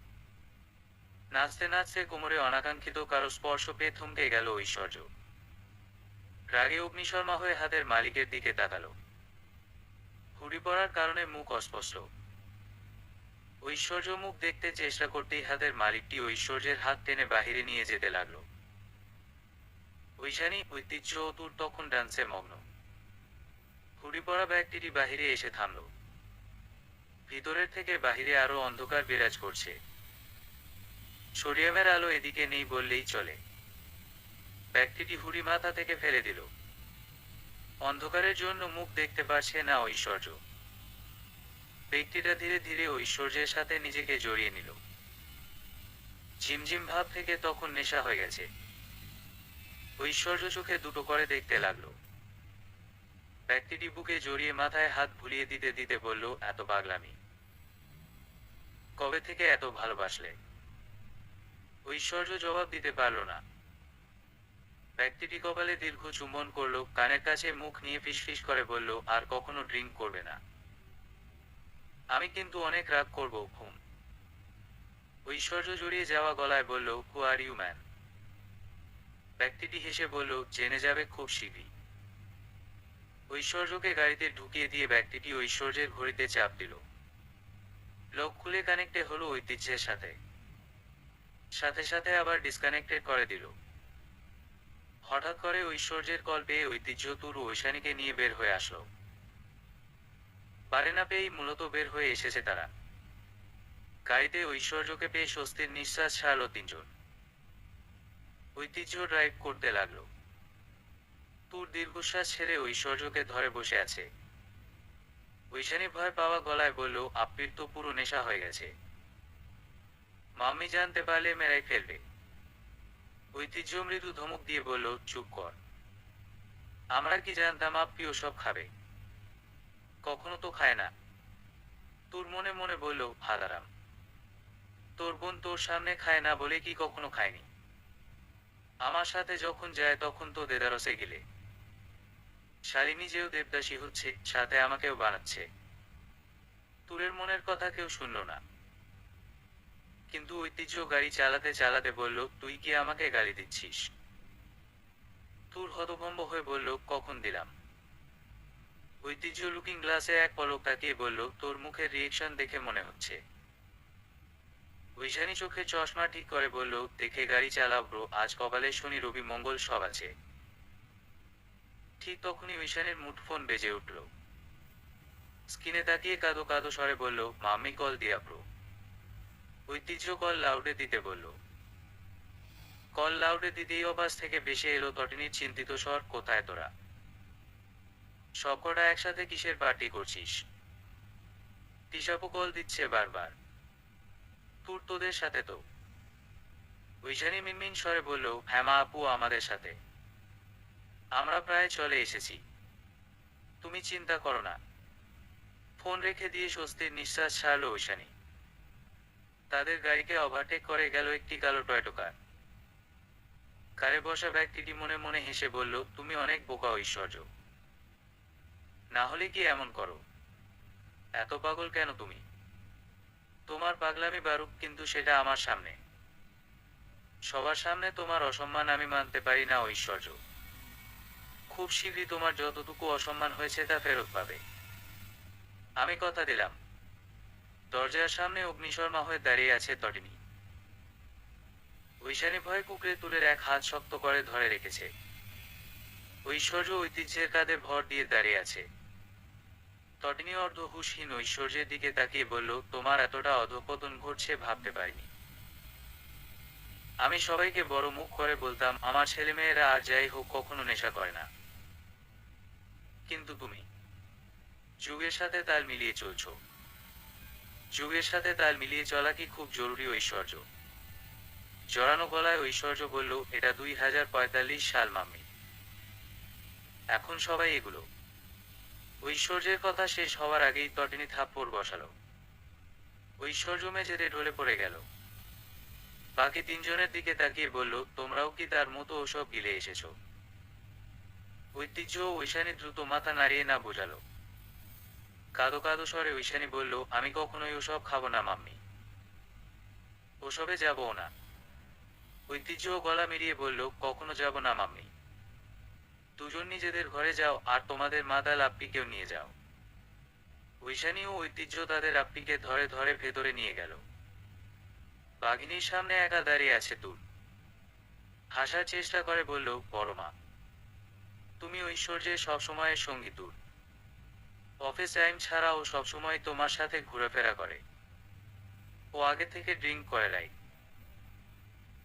নাচতে নাচতে কোমরে অনাকাঙ্ক্ষিত কারো স্পর্শ পেয়ে থমকে গেল ঐশ্বর্য। রাগে অগ্নিশর্মা হয়ে হাতের মালিকের দিকে তাকালো। হুড়ি পড়ার কারণে মুখ অস্পষ্ট। ঐশ্বর্য মুখ দেখতে চেষ্টা করতেই হাতের মালিকটি ঐশ্বর্যের হাত টেনে বাহিরে নিয়ে যেতে লাগলো। ঐশানী, ঐতিহ্য ও তুর তখন ডান্সে মগ্ন। হুড়ি পড়া ব্যক্তিটি বাহিরে এসে থামল। ভিতরের থেকে বাহিরে আরো অন্ধকার বিরাজ করছে। সোডিয়ামের আলো এদিকে নেই বললেই চলে। ব্যক্তিটি হুড়ি মাথা থেকে ফেলে দিল। অন্ধকারের জন্য মুখ দেখতে পারছে না ঐশ্বর্য। ব্যক্তিটা ধীরে ধীরে ঐশ্বর্যের সাথে নিজেকে জড়িয়ে নিল। ঝিমঝিম ভাব থেকে তখন নেশা হয়ে গেছে। ঐশ্বর্য চোখে দুটো করে দেখতে লাগলো। ব্যক্তিটি বুকে জড়িয়ে মাথায় হাত ভুলিয়ে দিতে দিতে বলল, এত পাগলামি, কবে থেকে এত ভালোবাসলে? ঐশ্বর্য জবাব দিতে পারল না। ব্যক্তিটি কপালে দীর্ঘ চুম্বন করলো, কানের কাছে মুখ নিয়ে ফিসফিস করে বলল, আর কখনো ড্রিঙ্ক করবে না। আমি কিন্তু অনেক রাগ করব। ঘুম। ঐশ্বর্য জড়িয়ে যাওয়া গলায় বলল, হু আর ইউ ম্যান? ব্যক্তিটি হেসে বলল, জেনে যাবে খুব শীঘ্রই। ঐশ্বর্যকে গাড়িতে ঢুকিয়ে দিয়ে ব্যক্তিটি ঐশ্বর্যের ঘড়িতে চাপ দিল। লক খুলে কানেক্টে হলো ঐতিহ্যের সাথে, সাথে সাথে আবার ডিসকানেক্টেড করে দিল। হঠাৎ করে ঐশ্বর্যের কল পেয়ে ঐতিহ্য তুর ও ঐশানীকে নিয়ে বের হয়ে আসলো। পারে না পেয়েই মূলত বের হয়ে এসেছে তারা। গাড়িতে ঐশ্বর্যকে পেয়ে স্বস্তির নিঃশ্বাস ছাড়ল তিনজন। ঐতিহ্য ড্রাইভ করতে লাগলো। তুর দীর্ঘশ্বাস ছেড়ে ঐশ্বর্যকে ধরে বসে আছে। ঐশানী ভয় পাওয়া গলায় বলল, আপ্পির তো পুরো নেশা হয়ে গেছে, মাম্মি জানতে পারলে মেরাই ফেলবে। ঐতিহ্য মৃদু ধমক দিয়ে বলল, চুপ কর, আমরা কি জানতাম আপ্পি ওসব খাবে? কখনো তো খায় না। তোর মনে মনে বলল, হাদারাম, তোর বোন তোর সামনে খায় না বলে কি কখনো খায়নি? আমার সাথে যখন যায় তখন তো দেদারসে গেলে। শালিনী যেও দেবদাসী হচ্ছে, সাথে আমাকেও বানাচ্ছে। তুরের মনের কথা কেউ শুনল না। কিন্তু ঐতিহ্য গাড়ি চালাতে চালাতে বলল, তুই কি আমাকে গালি দিচ্ছিস? তুর হতভম্ব হয়ে বলল, কখন দিলাম? ঐতিহ্য লুকিং গ্লাসে এক পলক তাকিয়ে বলল, তোর মুখের রিয়েকশন দেখে মনে হচ্ছে। ঐশানী চোখে চশমা ঠিক করে বলল, দেখে গাড়ি চালাও ব্রো, আজ কপালে শনি রবি মঙ্গল সব আছে। ঠিক তখনই ঐশানীর মুঠোফোন বেজে উঠল। স্ক্রিনে তাকিয়ে কাঁদো কাঁদো স্বরে বলল, মাম্মি কল দিয়া ব্রো। ঐতিহ্য কল লাউডে দিতে বলল। কল লাউডে দিতেই অবাস থেকে ভেসে এলো তটিনীর চিন্তিত স্বর, কোথায় তোরা? সবকটা একসাথে কিসের পার্টি করছিস? তিশাপু কল দিচ্ছে বারবার। তুর তোদের সাথে তো। ঐশানী মিনমিন স্বরে বলল, হ্যাঁ মা আপু, আমাদের সাথে। আমরা প্রায় চলে এসেছি। তুমি চিন্তা করো না। ফোন রেখে দিয়ে স্বস্তির নিঃশ্বাস ছাড়ল ঐশানী। তাদের গাড়িকে ওভারটেক করে গেল একটি কালো টয়োটা কার। কারে বসা ব্যক্তিটি মনে মনে হেসে বলল, তুমি অনেক বোকা ঐশ্বর্য। না হলে কি এমন করো? এত পাগল কেন তুমি? তোমার পাগলামি বারুক, কিন্তু সেটা আমার সামনে। সবার সামনে তোমার অসম্মান আমি মানতে পারি না ঐশ্বর্য। খুব শীঘ্রই তোমার যতটুকু অসম্মান হয়েছে তা ফেরত পাবে। আমি কথা দিলাম। দরজার সামনে অগ্নিশর্মা হয়ে দাঁড়িয়ে আছে তটিনী। ঐশানী ভয়ে কুকড়ে তুলের এক হাত শক্ত করে ধরে রেখেছে। ঐশ্বর্য ঐতিহ্যের কাঁধে ভর দিয়ে দাঁড়িয়ে আছে। তটিনী অর্ধ হুঁশহীন ঐশ্বর্যের দিকে তাকিয়ে বলল, তোমার এতটা অধঃপতন ঘটছে ভাবতে পারিনি। আমি সবাইকে বড় মুখ করে বলতাম আমার ছেলেমেয়েরা আর যাই হোক কখনো নেশা করে না। কিন্তু তুমি যুগের সাথে তাল মিলিয়ে চলছো। যুগের সাথে তাল মিলিয়ে চলা কি খুব জরুরি ঐশ্বর্য? জড়ানো গলায় ঐশ্বর্য বলল, এটা 2045 সাল মাম্মি। এখন সবাই এগুলো। ঐশ্বর্যের কথা শেষ হওয়ার আগেই তটিনী থাপ্পড় বসালো। ঐশ্বর্য মেঝেতে ঢলে পড়ে গেল। বাকি তিনজনের দিকে তাকিয়ে বলল, তোমরাও কি তার মতো ওসব গিলে এসেছো? ঐতিহ্য ঐশানী দ্রুত মাথা নাড়িয়ে না বোঝালো। কাঁদো কাঁদো স্বরে ঐশানী বলল, আমি কখনোই ওসব খাবো না মাম্মি। ওসবে যাবো না। ঐতিহ্য গলা মিলিয়ে বলল, কখনো যাব না মাম্মি। দুজন নিজেদের ঘরে যাও আর তোমাদের মাতাল আপ্পিকেও নিয়ে যাও। ঐশানী ও ঐতিহ্য তাদের আপ্পিকে ধরে ধরে ভেতরে নিয়ে গেল। বাঘিনীর সামনে একা দাঁড়িয়ে আছে তুল। হাসার চেষ্টা করে বলল, বড় মা, তুমি ঐশ্বর্যের সবসময়ের সঙ্গী তুল। অফিস টাইম ছাড়া ও সবসময় তোমার সাথে ঘোরাফেরা করে। ও আগে থেকে ড্রিঙ্ক করে রাই।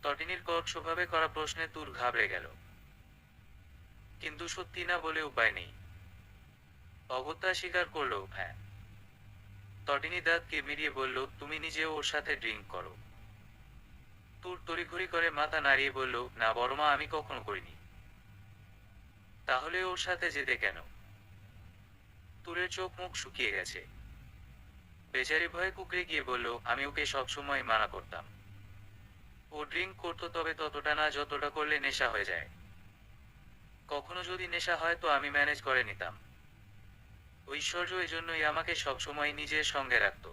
তটিনীর কর্কশভাবে করা প্রশ্নে তুর ঘাবড়ে গেল। কিন্তু সত্যি না বলে উপায় নেই। অগত্যা স্বীকার করল, হ্যাঁ। তটিনী দাঁত কেমিরিয়ে বলল, তুমি নিজেও ওর সাথে ড্রিঙ্ক করো? তুর তড়িঘড়ি করে মাথা নাড়িয়ে বলল, না বড়মা, আমি কখনো করিনি। তাহলে ওর সাথে যেতে কেন? তুরের চোখ মুখ শুকিয়ে গেছে। বেচারি ভয়ে কুকড়ে গিয়ে বলল, আমি ওকে সবসময় মানা করতাম। ও ড্রিঙ্ক করতো, তবে ততটা না যতটা করলে নেশা হয়ে যায়। কখনো যদি নেশা হয় তো আমি ম্যানেজ করে নিতাম। ঐশ্বর্য এজন্যই আমাকে সবসময় নিজের সঙ্গে রাখত।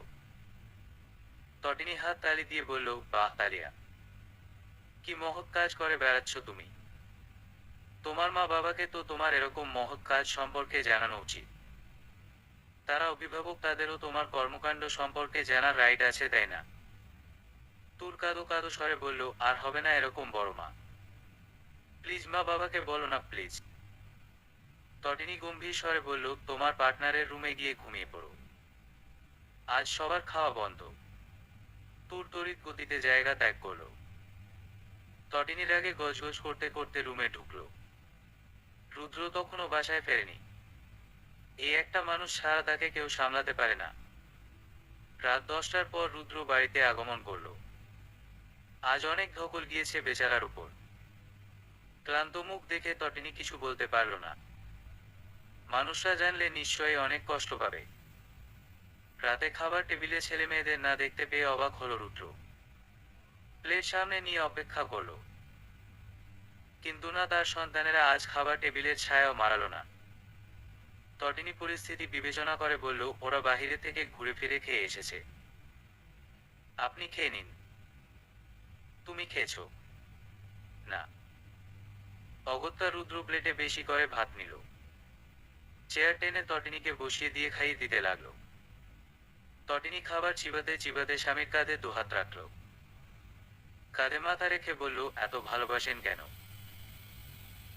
তটিনী হাত তালি দিয়ে বলল, বাহ তালিয়া, কি মহৎ কাজ করে বেড়াচ্ছ তুমি। তোমার মা বাবাকে তো তোমার এরকম মহৎ কাজ সম্পর্কে জানানো উচিত। তারা অভিভাবক, তাদেরও তোমার কর্মকাণ্ড সম্পর্কে জানার রাইট আছে, তাই না? তুর কাঁদো কাঁদো স্বরে বলল, আর হবে না এরকম বড় মা। প্লিজ মা বাবাকে বলো না প্লিজ। তটিনী গম্ভীর স্বরে বলল, তোমার পার্টনারের রুমে গিয়ে ঘুমিয়ে পড়ো। আজ সবার খাওয়া বন্ধ। তুর তড়িৎ গতিতে জায়গা ত্যাগ করল। তটিনীর আগে গজগজ করতে করতে রুমে ঢুকল। রুদ্র তখনও বাসায় ফেরেনি। এই একটা মানুষ ছাড়া তাকে কেউ সামলাতে পারে না। রাত 10টার পর রুদ্র বাড়িতে আগমন করল। আজ অনেক ধকল গিয়েছে বেচারার উপর। ক্লান্ত মুখ দেখে তটিনী কিছু বলতে পারল না। মানুষরা জানলে নিশ্চয়ই অনেক কষ্ট পাবে। রাতে খাবার টেবিলে ছেলে মেয়েদের না দেখতে পেয়ে অবাক হলো রুদ্র। প্লেট সামনে নিয়ে অপেক্ষা করল, কিন্তু না, তার সন্তানেরা আজ খাবার টেবিলের ছায়াও মারালো না। তটিনী পরিস্থিতি বিবেচনা করে বলল, ওরা বাহিরে থেকে ঘুরে ফিরে খেয়ে এসেছে। আপনি খেয়ে নিন। তুমি খেয়েছো? না। অগত্যা রুদ্র প্লেটে বেশি করে ভাত নিল। চেয়ার টেনে তটিনীকে বসিয়ে দিয়ে খাইয়ে দিতে লাগলো। তটিনী খাবার চিবাতে চিবাতে স্বামীর কাঁধে দুহাত রাখল। কাঁধে মাথা রেখে বলল, এত ভালোবাসেন কেন?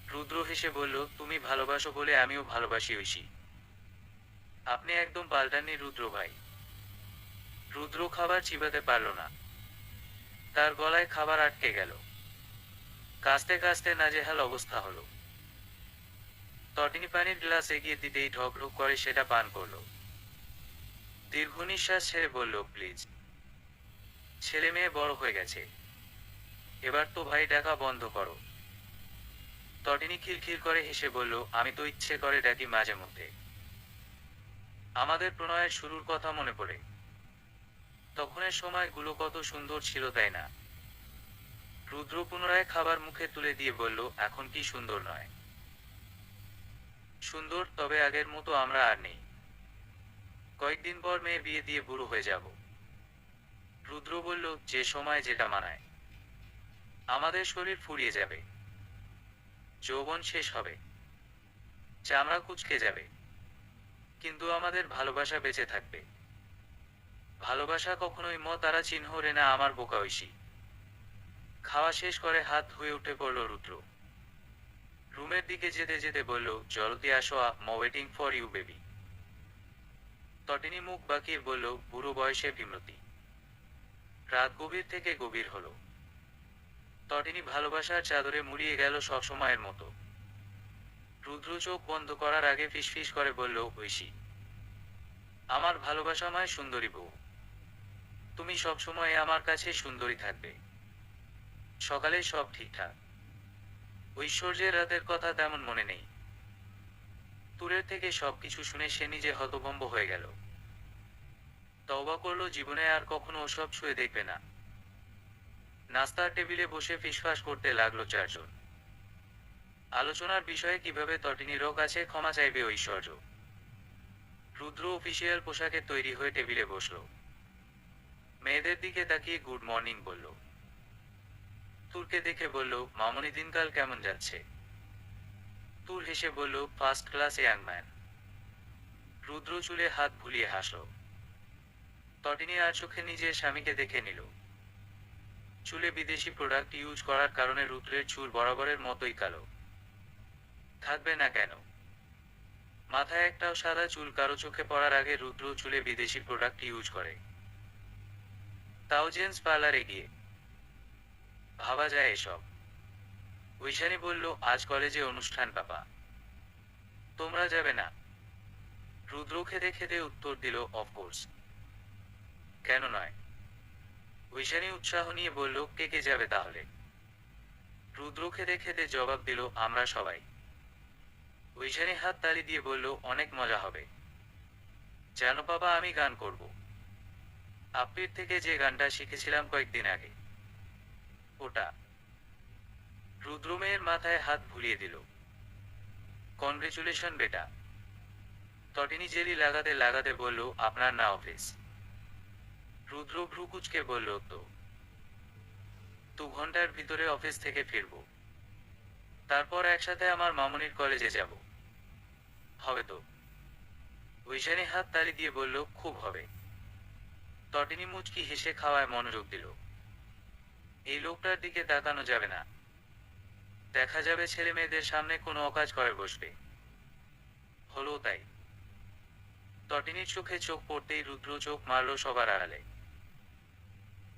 রুদ্র হেসে বলল, তুমি ভালোবাসো বলে আমিও ভালোবাসি ঐশী। আপনি একদম পাল্টাননি রুদ্র ভাই। রুদ্র খাবার চিবাতে পারল না। তার গলায় খাবার আটকে গেল। কাঁচতে কাঁচতে নাজেহাল অবস্থা হলো। তটিনী পানির গ্লাস এগিয়ে দিতেই ঢক ঢক করে সেটা পান করলো। দীর্ঘ নিঃশ্বাস ছেড়ে বলল, প্লিজ। ছেলে মেয়ে বড় হয়ে গেছে, এবার তো ভাই ডাকা বন্ধ করো। তটিনী খিলখিল করে হেসে বলল, আমি তো ইচ্ছে করে ডাকি মাঝে মধ্যে। আমাদের প্রণয়ের শুরুর কথা মনে পড়ে। তখনের সময়গুলো কত সুন্দর ছিল, তাই না? রুদ্র পুনরায় খাবার মুখে তুলে দিয়ে বলল, এখন কি সুন্দর নয়? সুন্দর, তবে আগের মতো আমরা আর নেই। কয়েকদিন পর মেয়ে বিয়ে দিয়ে বুড়ো হয়ে যাব। রুদ্র বলল, যে সময় যেটা মানায়। আমাদের শরীর ফুরিয়ে যাবে, যৌবন শেষ হবে, চামড়া কুঁচকে যাবে, কিন্তু আমাদের ভালোবাসা বেঁচে থাকবে। ভালোবাসা কখনোই তারা চিহ্ন রে না আমার বোকা ঐশী। খাওয়া শেষ করে হাত ধুয়ে উঠে পড়ল রুদ্র। রুমের দিকে যেতে যেতে বলল, জলদি আসো, ওয়েটিং ফর ইউ বেবি। তটিনী মুখ বাঁকিয়ে বলল, বুড়ো বয়সে বিমতি। রাত গভীর থেকে গভীর হলো। তটিনী ভালোবাসার চাদরে মুড়িয়ে গেল সবসময়ের মতো। রুদ্র চোখ বন্ধ করার আগে ফিসফিস করে বলল, ঐশী, আমার ভালোবাসাময় সুন্দরী বউ, তুমি সবসময় আমার কাছে সুন্দরী থাকবে। সকালে সব ঠিকঠাক। ঐশ্বর্যের রাতের কথা তেমন মনে নেই। দূরের থেকে সবকিছু শুনে সে নিজে হতভম্ব হয়ে গেল। তওবা করলো, জীবনে আর কখনো ওসব ছুঁয়ে দেখবে না। নাস্তার টেবিলে বসে ফিসফাস করতে লাগলো চারজন। আলোচনার বিষয়ে কিভাবে তটিনীর কাছে ক্ষমা চাইবে ঐশ্বর্য। রুদ্র অফিসিয়াল পোশাকে তৈরি হয়ে টেবিলে বসল। মেয়েদের দিকে তাকিয়ে গুড মর্নিং বলল। তুরকে দেখে বলল, মামনি দিনকাল কেমন যাচ্ছে? তুর হেসে বলল, ফার্স্ট ক্লাস ইয়াং ম্যান। রুদ্র চুলে হাত ভুলিয়ে হাসল। তটিনী আর চোখে নিজের স্বামীকে দেখে নিল। চুলে বিদেশি প্রোডাক্ট ইউজ করার কারণে রুদ্রের চুল বরাবরের মতোই কালো। থাকবে না কেন? মাথায় একটাও সাদা চুল কারো চোখে পড়ার আগে রুদ্র চুলে বিদেশি প্রোডাক্ট ইউজ করে, তাও জেন্টস পার্লারে গিয়ে। ভাবা যায় এসব? ঐশানী বলল, আজ কলেজে অনুষ্ঠান পাপা, তোমরা যাবে না? রুদ্র খেতে খেতে উত্তর দিল, অফকোর্স, কেন নয়। ঐশানী উৎসাহ নিয়ে বলল, কে কে যাবে তাহলে? রুদ্র খেতে খেতে জবাব দিল, আমরা সবাই। ঐশানী হাত তালি দিয়ে বলল, অনেক মজা হবে। জানো বাবা, আমি গান করব। আপ্পির থেকে যে গানটা শিখেছিলাম কয়েকদিন আগে, ওটা। রুদ্র মেয়ের মাথায় হাত বুলিয়ে দিল। কনগ্রেচুলেশন বেটা। তটিনী জেলি লাগাতে লাগাতে বলল, আপনার না অফিস? রুদ্র ভ্রু কুঁচকে বলল, তো 2 ঘন্টার ভিতরে অফিস থেকে ফিরব, তারপর একসাথে আমার মামনির কলেজে যাব। হবে তো? ঐশানী হাত তালি দিয়ে বলল, খুব হবে। তটিনী মুচকি হেসে খাওয়ায় মনোযোগ দিল। এই লোকটার দিকে তাকানো যাবে না, দেখা যাবে ছেলে মেয়েদের সামনে কোনো অকাজ করে বসবে। হলো তাই। তটিনীর চোখে চোখ পড়তেই রুদ্র চোখ মারল সবার আড়ালে।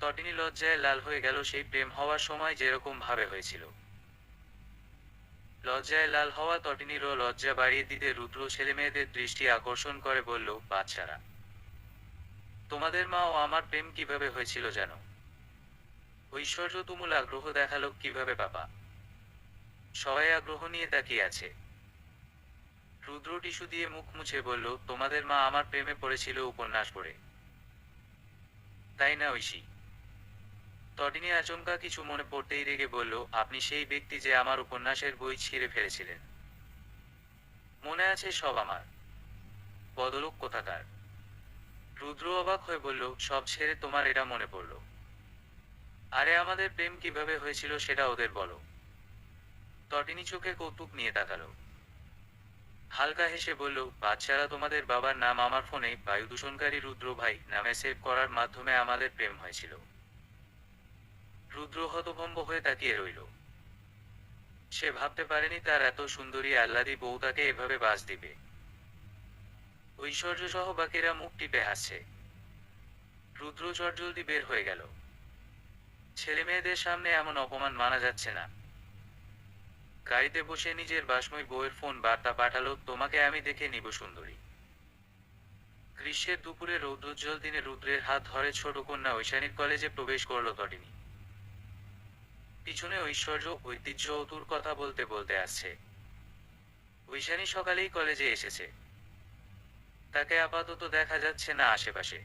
তটিনী লজ্জায় লাল হয়ে গেল, সেই প্রেম হওয়ার সময় যেরকম ভাবে হয়েছিল। লজ্জায় লাল হওয়া তটিনীরও লজ্জা বাড়িয়ে দিতে রুদ্র ছেলেমেয়েদের দৃষ্টি আকর্ষণ করে বলল, বাচ্চারা, তোমাদের মা ও আমার প্রেম কিভাবে হয়েছিল জানো? ঐশ্বর্য তুমুল আগ্রহ দেখালো, কিভাবে পাপা? সবাই আগ্রহ নিয়ে তাকিয়ে আছে। রুদ্র টিস্যু দিয়ে মুখ মুছে বলল, তোমাদের মা আমার প্রেমে পড়েছিল উপন্যাস পড়ে। তাই না ঐশী? তটিনী আচমকা কিছু মনে পড়তেই রেগে বলল, আপনি সেই ব্যক্তি যে আমার উপন্যাসের বই ছিঁড়ে ফেলেছিলেন। মনে আছে সব আমার। বদলোক কোথাকার। রুদ্র অবাক হয়ে বলল, সব ছেড়ে তোমার এটা মনে পড়ল? আরে আমাদের প্রেম কিভাবে হয়েছিল সেটা ওদের বলো। তটিনী চোখে কৌতুক নিয়ে তাকালো। হালকা হেসে বলল, বাচ্চারা, তোমাদের বাবার নাম আমার ফোনে বায়ু দূষণকারী রুদ্র ভাই নামে সেভ করার মাধ্যমে আমাদের প্রেম হয়েছিল। রুদ্র হতভম্ব হয়ে তাকিয়ে রইল। সে ভাবতে পারেনি তার এত সুন্দরী আহ্লাদী বউ তাকে এভাবে বাস দিবে। ঐশ্বর্য সহ বাকিরা মুখ টিপে হাসছে। রুদ্র চটজলদি বের হয়ে গেল। ছেলে মেয়েদের সামনে এমন অপমান মানা যাচ্ছে না। গাড়িতে বসে নিজের বাসময় বউয়ের ফোন বার্তা পাঠালো, তোমাকে আমি দেখে নিব সুন্দরী। গ্রীষ্মের দুপুরে রৌদ্রোজ্জ্বল দিনে রুদ্রের হাত ধরে ছোট কন্যা ঐশানীর কলেজে প্রবেশ করল তটিনী। পিছনে ঐশ্বর্য ঐতিহ্য অতুর কথা বলতে বলতে আসছে। ঐশানী সকালেই কলেজে এসেছে, তাকে আপাতত দেখা যাচ্ছে না আশেপাশে।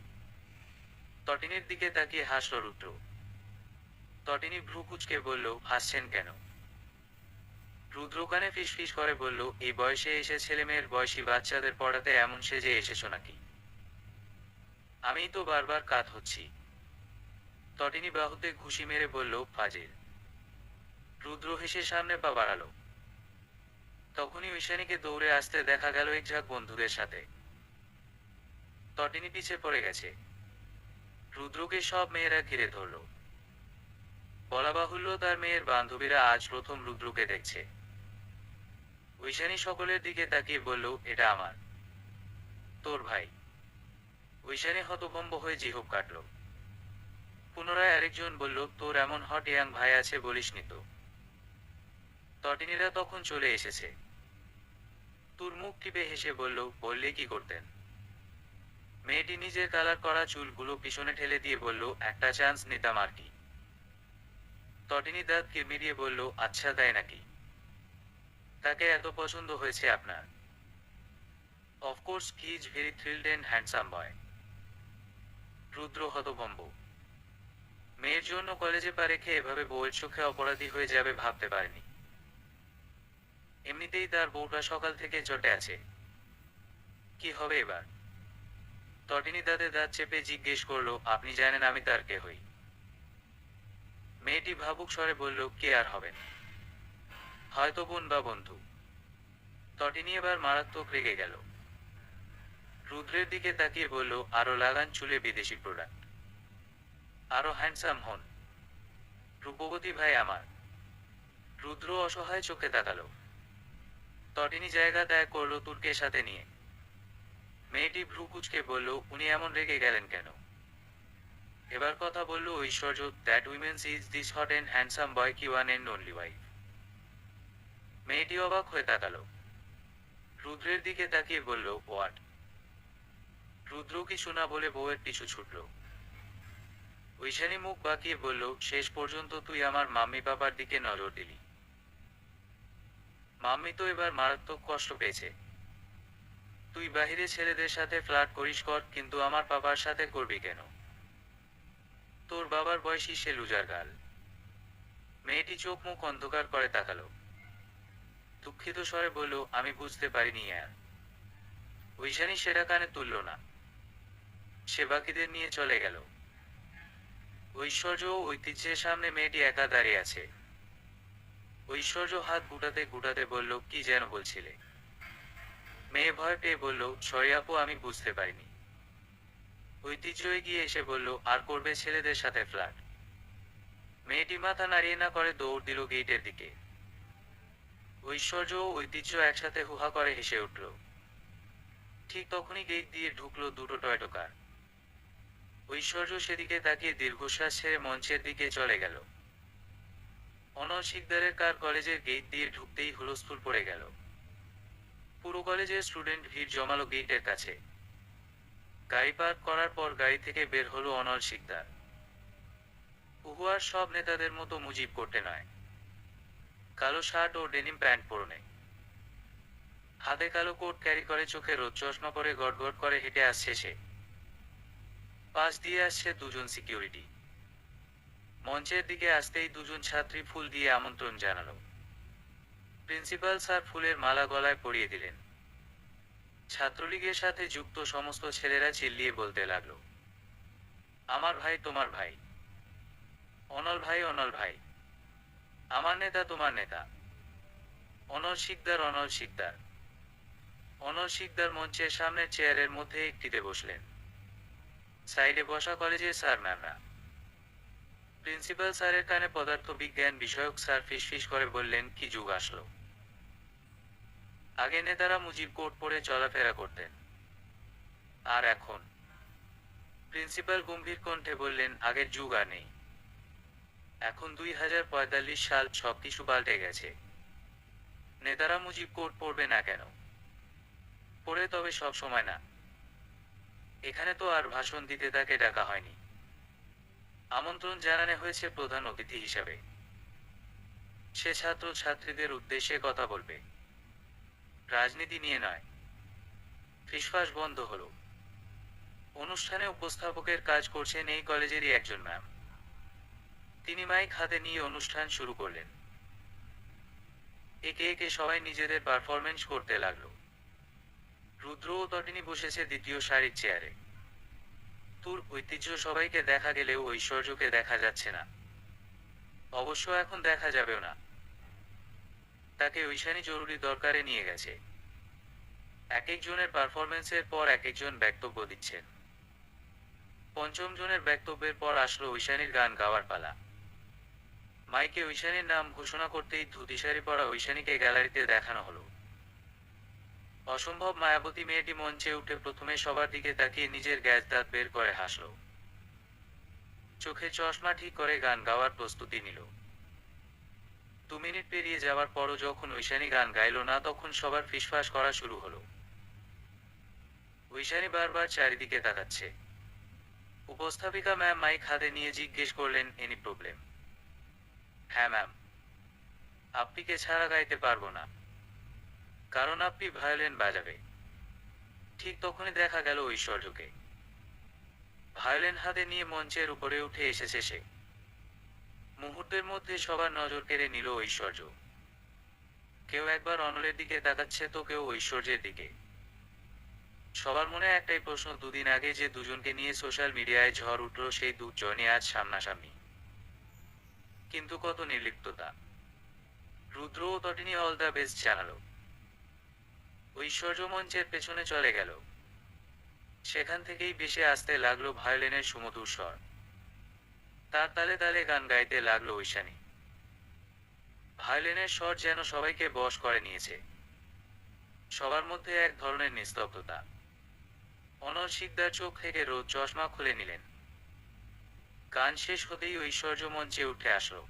তটিনীর দিকে তাকিয়ে হাসল রুদ্র। তটিনী ভ্রু কুঁচকে বলল, হাসছেন কেন? রুদ্র কানে ফিসফিস করে বলল, এই বয়সে এসে ছেলে মেয়ের বয়সী বাচ্চাদের পড়াতে এমন সেজে এসেছ নাকি? আমিই তো বারবার কাত হচ্ছি। তটিনী বাহুতে ঘুষি মেরে বলল, ফাজিল। রুদ্র হেসে সামনে পা বাড়ালো। তখনই ঐশানীকে দৌড়ে আসতে দেখা গেল এক ঝাঁক বন্ধুদের সাথে। তটিনী পিছে পড়ে গেছে। রুদ্রকে সব মেয়েরা ঘিরে ধরল। বলা বাহুল্য তার মেয়ের বান্ধবীরা আজ প্রথম রুদ্রকে দেখছে। ঐশানী সকলের দিকে তাকিয়ে বলল, এটা আমার, তোর ভাই। ঐশানী হতভম্ব হয়ে জিহ্ব কাটল। পুনরায় আরেকজন বলল, তোর এমন হট ইয়াং ভাই আছে বলিসনি তো। তটিনীরা তখন চলে এসেছে। তোর মুখ টিপে হেসে বলল, বললে কি করতেন? মেয়েটি নিজের কালার করা চুলগুলো পিছনে ঠেলে দিয়ে বলল, একটা চান্স নিতাম আর কি। তটিনী দাঁত কিরমিরিয়ে বলল, আচ্ছা তাই নাকি? তাকে এত পছন্দ হয়েছে আপনার? Of course, he is very thrilled and handsome boy. Rudra হতভম্ব। মেয়ের জন্য কলেজে পা রেখে এভাবে বউয়ের চোখে অপরাধী হয়ে যাবে ভাবতে পারেনি। এমনিতেই তার বউটা সকাল থেকে চটে আছে, কি হবে এবার? তটিনী দাঁতে দাঁত চেপে জিজ্ঞেস করলো, আপনি জানেন আমি তার কে হই? মেয়েটি ভাবুক স্বরে বলল, কে আর হবেন, হয়তো বোন বা বন্ধু। তটিনী এবার মারাত্মক রেগে গেল। রুদ্রের দিকে তাকিয়ে বলল, আরো লাগান চুলে বিদেশি প্রোডাক্ট, আরো হ্যান্ডসাম হন, রূপবতী ভাই আমার। রুদ্র অসহায় চোখে তাকালো। তটিনী জায়গা ত্যাগ করলো তুর্কের সাথে নিয়ে। মেয়েটি ভ্রু কুঁচকে বলল, উনি এমন রেগে গেলেন কেন? এবার কথা বলল Aishwarya, that women's is this hot and handsome boy কি ওয়ান এন্ড অনলি ওয়াইফ। মেয়েটি অবাক হয়ে তাকালো। রুদ্রের দিকে তাকিয়ে বলল, হোয়াট? রুদ্র কিছু না বলে বউয়ের পিছু ছুটল। ঐশানী মুখ বাঁকিয়ে বলল, শেষ পর্যন্ত তুই আমার মাম্মি বাবার দিকে নজর দিলি। মাম্মি তো এবার মারাত্মক কষ্ট পেয়েছে। তুই বাহিরে ছেলেদের সাথে ফ্লার্ট করিস কর, কিন্তু আমার বাবার সাথে করবি কেন? তোর বাবার বয়সী সে লুজার গাল। মেয়েটি চোখ মুখ অন্ধকার করে তাকালো। দুঃখিত স্বরে বলল, আমি বুঝতে পারিনি আর। ঐশানী সেটা কানে তুলল না। সে বাকিদের নিয়ে চলে গেল। ঐশ্বর্য ও ঐতিহ্যের সামনে মেয়েটি একা দাঁড়িয়ে আছে। ঐশ্বর্য হাত গুটাতে গুটাতে বলল, কি যেন বলছিলে? মেয়ে ভয় পেয়ে বলল, সরি আপু, আমি বুঝতে পারিনি। ঐতিহ্য এগিয়ে এসে বলল, আর করবে ছেলেদের সাথে ফ্লার্ট? মেয়েটি মাথা নাড়িয়ে না করে দৌড় দিল গেটের দিকে। ঐশ্বর্য ও ঐতিহ্য একসাথে হুহা করে হেসে উঠল। ঠিক তখনই গেট দিয়ে ঢুকলো দুটো টয়টো কার। ঐশ্বর্য সেদিকে তাকিয়ে দীর্ঘশ্বাস ছেড়ে মঞ্চের দিকে চলে গেল। অনল শিকদারের কার কলেজের গেট দিয়ে ঢুকতেই হুলস্থুল পড়ে গেল। পুরো কলেজের স্টুডেন্ট ভিড় জমালো গেটের কাছে। গাড়ি পার্ক করার পর গাড়ি থেকে বের হলো অনল শিকদার। উহুয়ার সব নেতাদের মতো মুজিব করতে নয়, কালো শার্ট ও ডেনিম প্যান্ট পরনে, হাতে কালো কোট ক্যারি করে, চোখে রোদ চশমা পরে গড়গড় করে হেঁটে আসছে সে। পাশ দিয়ে আসছে দুজন সিকিউরিটি। মঞ্চের দিকে আসতেই দুজন ছাত্রী ফুল দিয়ে আমন্ত্রণ জানালো। প্রিন্সিপাল স্যার ফুলের মালা গলায় পরিয়ে দিলেন। ছাত্রলীগের সাথে যুক্ত সমস্ত ছেলেরা চিল্লিয়ে বলতে লাগলো, আমার ভাই তোমার ভাই, অনল ভাই অনল ভাই, আমার নেতা তোমার নেতা, অনল শিকদার অনল শিকদার। অনল শিকদার মঞ্চের সামনের চেয়ারের মধ্যে একটিতে বসলেন। সাইডে বসা কলেজের স্যার ম্যামরা। প্রিন্সিপাল স্যারের কানে পদার্থ বিজ্ঞান বিষয়ক স্যার ফিসফিস করে বললেন, কি যুগ আসলো! আগে নেতারা মুজিব কোট পরে চলাফেরা করতেন, আর এখন? প্রিন্সিপাল গম্ভীর কণ্ঠে বললেন, আগের যুগ আর নেই। এখন 2045 সাল, সবকিছু পাল্টে গেছে। নেতারা মুজিব কোড পড়বে না কেন? পড়ে, তবে সব সময় না। এখানে তো আর ভাষণ দিতে তাকে ডাকা হয়নি, আমন্ত্রণ জানানো হয়েছে প্রধান অতিথি হিসাবে। সে ছাত্র ছাত্রীদের উদ্দেশ্যে কথা বলবে, রাজনীতি নিয়ে নয়। ফিসফাস বন্ধ হলো। অনুষ্ঠানে উপস্থাপকের কাজ করছেন এই কলেজেরই একজন ম্যাম। তিনি মাইক হাতে নিয়ে অনুষ্ঠান শুরু করলেন। একে একে সবাই নিজেদের পারফরমেন্স করতে লাগলো। রুদ্র ও তটিনী বসেছে দ্বিতীয় সারির চেয়ারে। তোর ঐতিহ্য সবাইকে দেখা গেলেও ঐশ্বর্যকে দেখা যাচ্ছে না। অবশ্য এখন দেখা যাবেও না। তাকে ঐশানী জরুরি দরকারে নিয়ে গেছে। এক একজনের পারফরমেন্সের পর এক একজন বক্তব্য দিচ্ছেন। পঞ্চম জনের বক্তব্যের পর আসলো ঐশানীর গান গাওয়ার পালা। মাইকে ঐশানীর নাম ঘোষণা করতেই ধুতিশাড়ি পরা ঐশানীকে গ্যালারিতে দেখানো হলো। অসম্ভব মায়াবতী মেয়েটি মঞ্চে উঠে প্রথমে সবার দিকে তাকিয়ে নিজের গ্যাস দাঁত বের করে হাসল। চোখে চশমা ঠিক করে গান গাওয়ার প্রস্তুতি নিল। 2 মিনিট পেরিয়ে যাওয়ার পরও যখন ঐশানী গান গাইল না, তখন সবার ফিসফাস করা শুরু হলো। ঐশানী বারবার চারিদিকে তাকাচ্ছে। উপস্থাপিকা ম্যাম মাইক হাতে নিয়ে জিজ্ঞেস করলেন, এনি প্রবলেম? হ্যাঁ ম্যাম। আপ্পিকে ছাড়া গাইতে পারবো না, কারণ আপ্পি ভায়োলিন বাজাবে। ঠিক তখনই দেখা গেল ঐশ্বর্যকে। ভায়োলিন হাতে নিয়ে মঞ্চের উপরে উঠে এসেছে সে। মুহূর্তের মধ্যে সবার নজর কেড়ে নিল ঐশ্বর্য। কেউ একবার অনলের দিকে তাকাচ্ছে, তো কেউ ঐশ্বর্যের দিকে। সবার মনে একটাই প্রশ্ন, দুদিন আগে যে দুজনকে নিয়ে সোশ্যাল মিডিয়ায় ঝড় উঠল, সেই দুজনই আজ সামনাসামনি। কিন্তু কত নির্লিপ্ততা! রুদ্র ও তটিনী অল দ্য বেস্ট জানালো। ঐশ্বর্য মঞ্চের পেছনে চলে গেল। সেখান থেকেই ভেসে আসতে লাগলো ভায়োলিনের সুমধুর স্বর। তার তালে তালে গান গাইতে লাগলো ঐশানী। ভায়োলিনের স্বর যেন সবাইকে বশ করে নিয়েছে। সবার মধ্যে এক ধরনের নিস্তব্ধতা। অনল শিকদার চোখ থেকে রোদ চশমা খুলে নিলেন। গান শেষ হতেই ঐশ্বর্য মঞ্চে উঠে আসলো।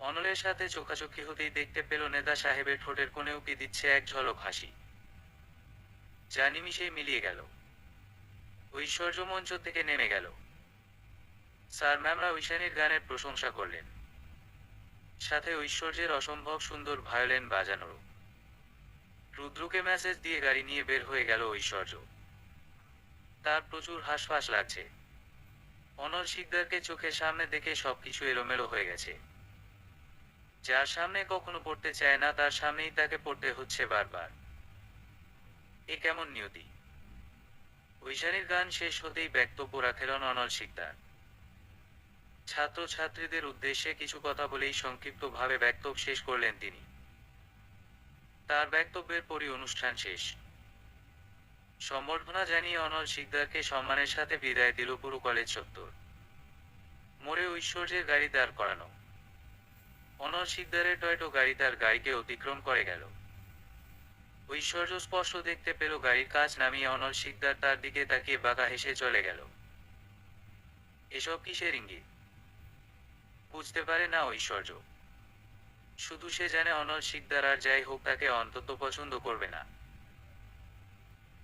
অনলের সাথে চোখাচোখি হতেই দেখতে পেল নেতা সাহেবের ঠোঁটের কোণে উকি দিচ্ছে এক ঝলক হাসি, যা নিমিষেই মিলিয়ে গেল। ঐশ্বর্য মঞ্চ থেকে নেমে গেল। স্যার ম্যামরা ঐশানীর গানের প্রশংসা করলেন, সাথে ঐশ্বর্যের অসম্ভব সুন্দর ভায়োলিন বাজানোরও। রুদ্রকে মেসেজ দিয়ে গাড়ি নিয়ে বের হয়ে গেল ঐশ্বর্য। তার প্রচুর হাসফাস লাগছে। অনল শিকদারকে চোখের সামনে দেখে সবকিছু এলোমেলো হয়ে গেছে। যার সামনে কখনো পড়তে চায় না, তার সামনেই তাকে পড়তে হচ্ছে বারবার। এ কেমন নিয়তি! ঐশানীর গান শেষ হতেই বক্তব্য রাখলেন অনল শিকদার। ছাত্র ছাত্রীদের উদ্দেশ্যে কিছু কথা বলেই সংক্ষিপ্তভাবে বক্তব্য শেষ করলেন তিনি। তার বক্তব্যের পরই অনুষ্ঠান শেষ। সম্বর্ধনা জানিয়ে অনল শিকদারকে সম্মানের সাথে বিদায় দিল পুরো কলেজ চত্বর। মোড়ে ঐশ্বর্যের গাড়ি দাঁড় করানো। অনল শিকদারের টয়টো গাড়ি তার গাড়িকে অতিক্রম করে গেল। ঐশ্বর্য স্পষ্ট দেখতে পেল গাড়ির কাঁচ নামিয়ে অনল শিকদার তার দিকে তাকিয়ে বাঁকা হেসে চলে গেল। এসব কিসের ইঙ্গিত? বুঝতে পারে না ঐশ্বর্য। শুধু সে জানে অনল শিকদার আর যাই হোক তাকে অন্তত পছন্দ করবে না।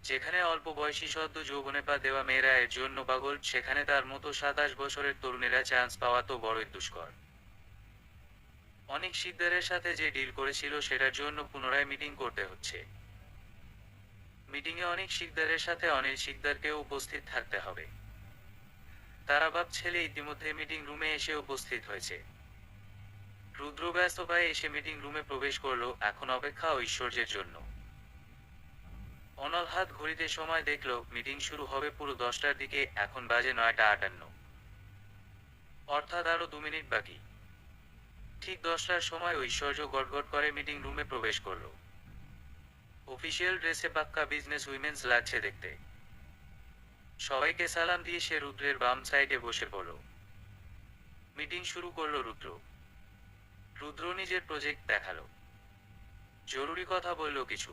যেখানে অল্প বয়সী সদ্য যৌবনে পা দেওয়া মেয়েরা এর জন্য পাগল, সেখানে তার মতো 27 বছরের তরুণীরা চান্স পাওয়া তো বড়ই দুষ্কর। অনেক শিকদারের সাথে যে ডিল করেছিল সেটার জন্য পুনরায় মিটিং করতে হচ্ছে। মিটিংয়ে অনেক শিকদারের সাথে অনিল শিকদারকেও উপস্থিত থাকতে হবে। তারা বাপ ছেলে ইতিমধ্যে মিটিং রুমে এসে উপস্থিত হয়েছে। রুদ্র ব্যস্ত পায়ে এসে মিটিং রুমে প্রবেশ করলো। এখন অপেক্ষা ঐশ্বর্যের জন্য। অনল হাত ঘড়িতে সময় দেখল, মিটিং শুরু হবে পুরো 10টার দিকে, এখন বাজে 9টা 58। অর্থাৎ আরো 2 মিনিট বাকি। ঠিক 10টার সময় ঐশ্বর্য গটগট করে মিটিং রুমে প্রবেশ করলো। অফিসিয়াল ড্রেসে পাক্কা বিজনেস উইমেন্স লাগছে দেখতে। সবাইকে সালাম দিয়ে সে রুদ্রের বাম সাইডে বসে পড়ল। মিটিং শুরু করলো রুদ্র। রুদ্র নিজের প্রজেক্ট দেখালো। জরুরি কথা বলল কিছু।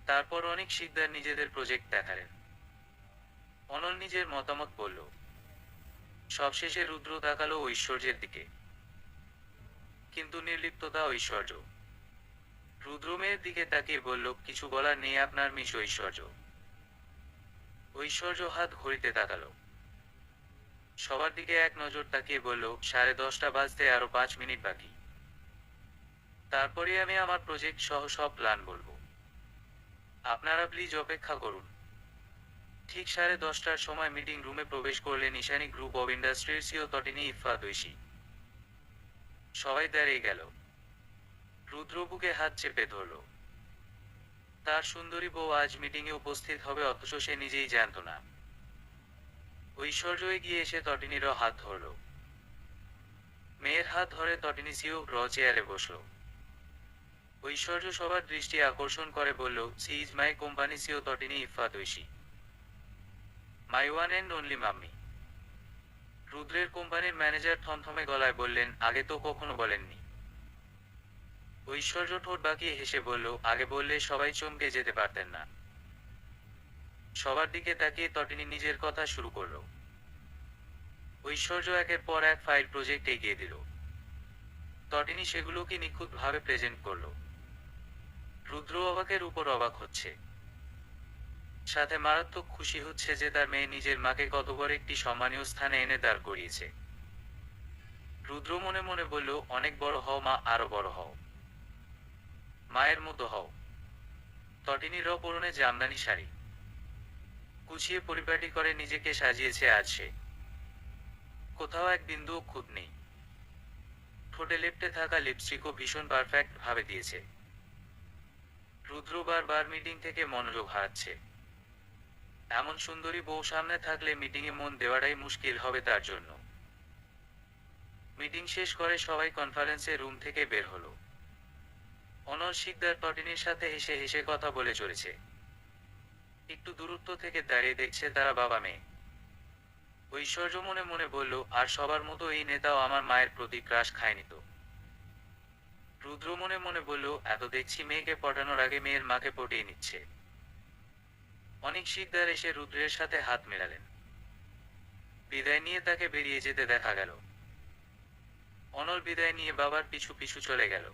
তারপর অনেক শিকদার নিজেদের প্রজেক্ট দেখালেন। অনল নিজের মতামত বলল। সবশেষে রুদ্র তাকালো ঐশ্বর্যের দিকে, কিন্তু নির্লিপ্ততা ঐশ্বর্য। রুদ্র মেয়ের দিকে তাকিয়ে বলল, কিছু বলার নেই আপনার মিস ঐশ্বর্য। ঐশ্বর্য হাত ঘড়িতে তাকালো, সবার দিকে এক নজর তাকিয়ে বলল, 10:30 বাজতে আরো 5 মিনিট বাকি। তারপরে আমি আমার প্রজেক্ট সহ সব প্ল্যান বলবো। আপনারা প্লিজ অপেক্ষা করুন। ঠিক 10:30টার সময় মিটিং রুমে প্রবেশ করলেন ঈশানী গ্রুপ অব ইন্ডাস্ট্রির সিও তটিনী ইফফাত ঐশী। সবাই দাঁড়িয়ে গেল। রুদ্র বুকে হাত চেপে ধরল। তার সুন্দরী বউ আজ মিটিংয়ে উপস্থিত হবে, অথচ সে নিজেই জানত না। ঐশ্বর্য এগিয়ে এসে তটিনীরও হাত ধরল। মেয়ের হাত ধরে তটিনী সিও চেয়ারে বসল। ঐশ্বর্য সবার দৃষ্টি আকর্ষণ করে বলল, she is my company CEO Tatini Iffat Oishi, my one and only mummy. রুদ্রের কোম্পানির ম্যানেজার থমথমে গলায় বললেন, আগে তো কখনো বলেননি। ঐশ্বর্য ঠোঁট বাঁকিয়ে হেসে বলল, আগে বললে সবাই চমকে যেতে পারতেন না। সবার দিকে তাকিয়ে তটিনী নিজের কথা শুরু করল। ঐশ্বর্য একের পর এক ফাইল প্রজেক্ট এগিয়ে দিল। তটিনী সেগুলোকে নিখুঁতভাবে প্রেজেন্ট করল। রুদ্র অবাকের উপর অবাক হচ্ছে, সাথে মারাত্মক খুশি হচ্ছে যে তার মেয়ে নিজের মাকে কত বড় একটি সম্মানীয় স্থানে এনে দাঁড় করিয়েছে। রুদ্র মনে মনে বলল, অনেক বড় হও মা, আরো বড় হও, মায়ের মতো হও। তটিনীর পরনে জামদানি শাড়ি, গুছিয়ে পরিপাটি করে নিজেকে সাজিয়েছে আজ সে। কোথাও এক বিন্দুও খুঁত নেই। ঠোঁটে লেপ্টে থাকা লিপস্টিকও ভীষণ পারফেক্ট ভাবে দিয়েছে। রুদ্র বারবার মিটিং থেকে মনোযোগ হারাচ্ছে। এমন সুন্দরী বউ সামনে থাকলে মিটিংয়ে মন দেওয়াটাই মুশকিল হবে তার জন্য। মিটিং শেষ করে সবাই কনফারেন্সের রুম থেকে বের হলো। অনল শিকদার তটিনীর সাথে হেসে হেসে কথা বলে চলেছে। একটু দূরত্ব থেকে দাঁড়িয়ে দেখছে তারা বাবা মেয়ে। ঐশ্বর্য মনে মনে বলল, আর সবার মতো এই নেতাও আমার মায়ের প্রতি ক্রাশ খায়নি তো। রুদ্র মনে মনে বলল, এত দেখছি মেয়েকে পটানোর আগে মেয়ের মাকে পটিয়ে নিচ্ছে। অনেক শিকদার এসে রুদ্রের সাথে হাত মেলালেন। বিদায় নিয়ে তাকে বেরিয়ে যেতে দেখা গেল। অনল বিদায় নিয়ে বাবার পিছু পিছু চলে গেল।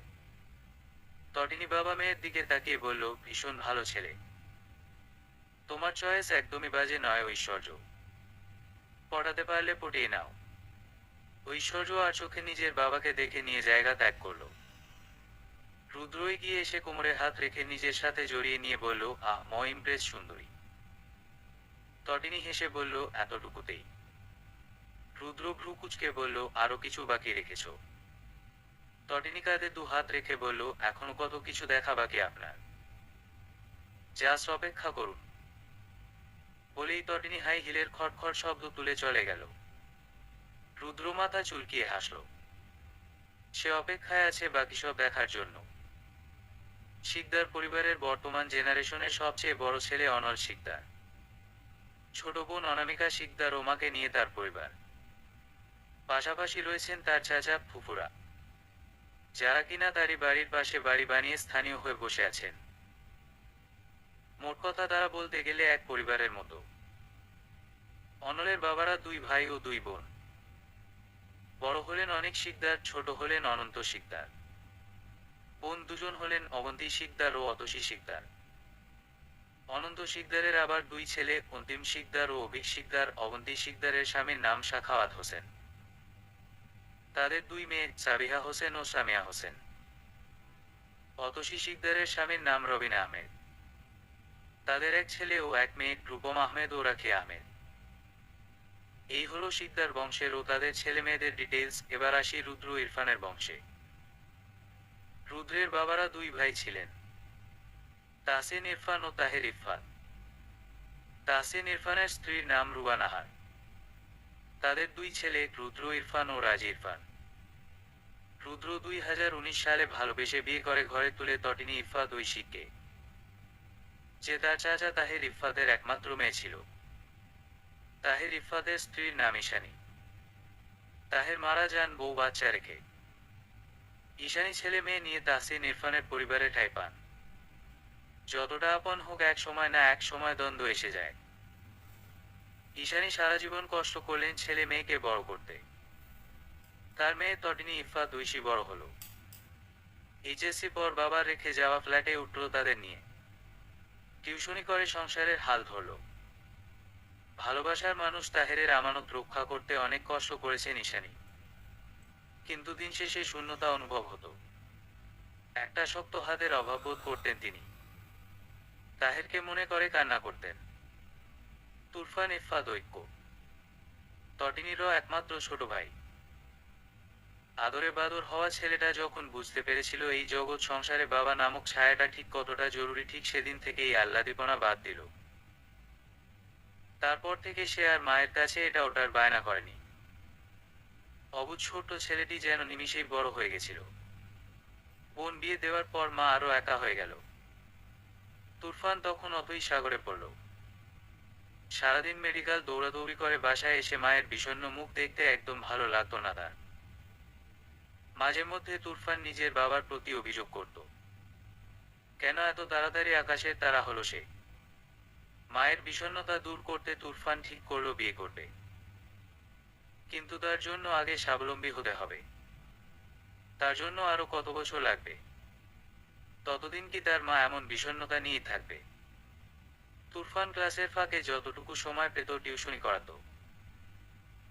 তটিনী বাবা মেয়ের দিকে তাকিয়ে বলল, ভীষণ ভালো ছেলে, তোমার চয়েস একদমই বাজে নয় ঐশ্বর্য, পটাতে পারলে পটিয়ে নাও। ঐশ্বর্য আর চোখে নিজের বাবাকে দেখে নিয়ে জায়গা ত্যাগ করল। রুদ্র এগিয়ে এসে কোমরে হাত রেখে নিজের সাথে জড়িয়ে নিয়ে বলল, ইমপ্রেস সুন্দরী। তটিনী হেসে বলল, এতটুকুতেই। রুদ্র ভ্রু কুঁচকে বলল, আরো কিছু বাকি রেখেছ? তটিনী কাঁধে 2 হাত রেখে বলল, এখনো কত কিছু দেখা বাকি আপনার, জাস্ট অপেক্ষা করুন। বলেই তটিনী হাই হিলের খটখট শব্দ তুলে চলে গেল। রুদ্র মাথা চুলকিয়ে হাসল। সে অপেক্ষায় আছে বাকি সব দেখার জন্য। শিকদার পরিবারের বর্তমান জেনারেশনের সবচেয়ে বড় ছেলে অনল শিকদার। ছোট বোন অনামিকা শিকদার ও মাকে নিয়ে তার পরিবার। পাশাপাশি রয়েছেন তার চাচা ফুফুরা, যারা কিনা তারই বাড়ির পাশে বাড়ি বানিয়ে স্থানীয় হয়ে বসে আছেন। মোট কথা তারা বলতে গেলে এক পরিবারের মতো। অনলের বাবারা 2 ভাই ও 2 বোন। বড় হলেন অনেক শিকদার, ছোট হলেন অনন্ত শিকদার। বোন দুজন হলেন অবন্তী শিকদার ও অতসী শিকদার। অনন্ত শিকদারের আবার 2 ছেলে, অন্তিম শিকদার ও অভিক শিকদার। অবন্তী শিকদারের স্বামীর নাম সাখাওয়াত হোসেন। তাদের 2 মেয়ে, সাবিহা হোসেন ও সামিয়া হোসেন। অতসী শিকদারের স্বামীর নাম রবিন আহমেদ। তাদের 1 ছেলে ও 1 মেয়ে, রূপম আহমেদ ও রাখি আহমেদ। এই হলো শিকদার বংশের ও তাদের ছেলে মেয়েদের ডিটেইলস। এবার আসি রুদ্র ইরফানের বংশে। রুদ্রের বাবারা 2 ভাই ছিলেন, তাহসিন ইরফান ও তাহের ইরফান। তাহসিন ইরফানের স্ত্রীর নাম রুবা নাহার। তাদের 2 ছেলে, রুদ্র ইরফান ও রাজ ইরফান। রুদ্র 2019 সালে ভালোবেসে বিয়ে করে ঘরে তুলে তটিনী ইফফাত ঐশীকে, যে তার চাচা তাহের ইফফাতের একমাত্র মেয়ে ছিল। তাহের ইফফাতের স্ত্রীর নাম ঈশানী। তাহের মারা যান বউ বাচ্চা রেখে। ঈশানী ছেলে মেয়ে নিয়ে তাহসিন ইরফানের পরিবারে ঠাঁই পান। যতটা আপন হোক, এক সময় না এক সময় দ্বন্দ্ব এসে যায়। ঈশানী সারা জীবন কষ্ট করলেন ছেলে মেয়েকে বড় করতে। তার মেয়ে তটিনী ইফফাত ঐশী বড় হলো। এইচএসসি পর বাবার রেখে যাওয়া ফ্ল্যাটে উঠল তাদের নিয়ে। টিউশনি করে সংসারের হাল ধরল। ভালোবাসার মানুষ তাহেরের আমানত রক্ষা করতে অনেক কষ্ট করেছেন ঈশানী। কিন্তু দিন শেষে শূন্যতা অনুভব হতো। একটা শক্ত হাতের অভাব বোধ করতেন তিনি। তাহেরকে মনে করে কান্না করতেন। তুরফান ইফফাত ঐক্য, তটিনীরও একমাত্র ছোট ভাই। আদরে বাদর হওয়া ছেলেটা যখন বুঝতে পেরেছিল এই জগৎ সংসারে বাবা নামক ছায়াটা ঠিক কতটা জরুরি, ঠিক সেদিন থেকেই আহ্লাদীপনা বাদ দিল। তারপর থেকে সে আর মায়ের কাছে এটা ওটার বায়না করেনি। অবুঝ ছোট্ট ছেলেটি যেন নিমিষেই বড় হয়ে গেছিল। বোন বিয়ে দেওয়ার পর মা আরো একা হয়ে গেল। তুরফান তখন অতই সাগরে পড়ল। সারাদিন মেডিকেল দৌড়াদৌড়ি করে বাসায় এসে মায়ের বিষণ্ণ মুখ দেখতে একদম ভালো লাগতো না তার। মাঝে মধ্যে তুরফান নিজের বাবার প্রতি অভিযোগ করত, কেন এত তাড়াতাড়ি আকাশের তারা হলো সে। মায়ের বিষণ্ণতা দূর করতে তুরফান ঠিক করলো বিয়ে করবে। কিন্তু তার জন্য আগে স্বাবলম্বী হতে হবে। তার জন্য আরো কত বছর লাগবে? ততদিন কি তার মা এমন বিষণ্ণতা নিয়েই থাকবে? তুরফান ক্লাসের ফাঁকে যতটুকু সময় পেত টিউশনি করাতো।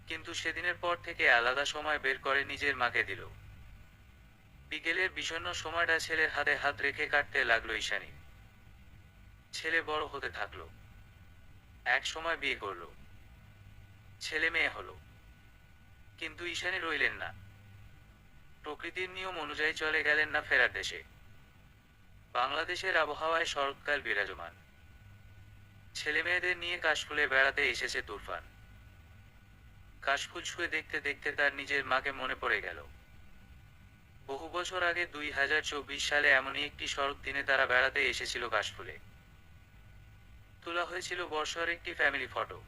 কিন্তু সেদিনের পর থেকে আলাদা সময় বের করে নিজের মাকে দিল। বিকেলের বিষণ্ণ সময়টা ছেলের হাতে হাত রেখে কাটতে লাগলো ঈশানী। ছেলে বড় হতে থাকলো। এক সময় বিয়ে করলো, ছেলে মেয়ে হলো। কিন্তু ঈশানী রইলেন না। প্রকৃতির নিয়ম অনুযায়ী চলে গেলেন না ফেরার দেশে। বাংলাদেশের আবহাওয়ায় শরৎকাল বিরাজমান। ছেলে মেয়েদের নিয়ে কাশফুলে বেড়াতে এসেছে তুরফান। কাশফুল ছুঁয়ে দেখতে দেখতে তার নিজের মাকে মনে পড়ে গেল। বহু বছর আগে 2024 সালে এমনই একটি শরৎ দিনে তারা বেড়াতে এসেছিল কাশফুলে। তোলা হয়েছিল বর্ষার একটি ফ্যামিলি ফটো।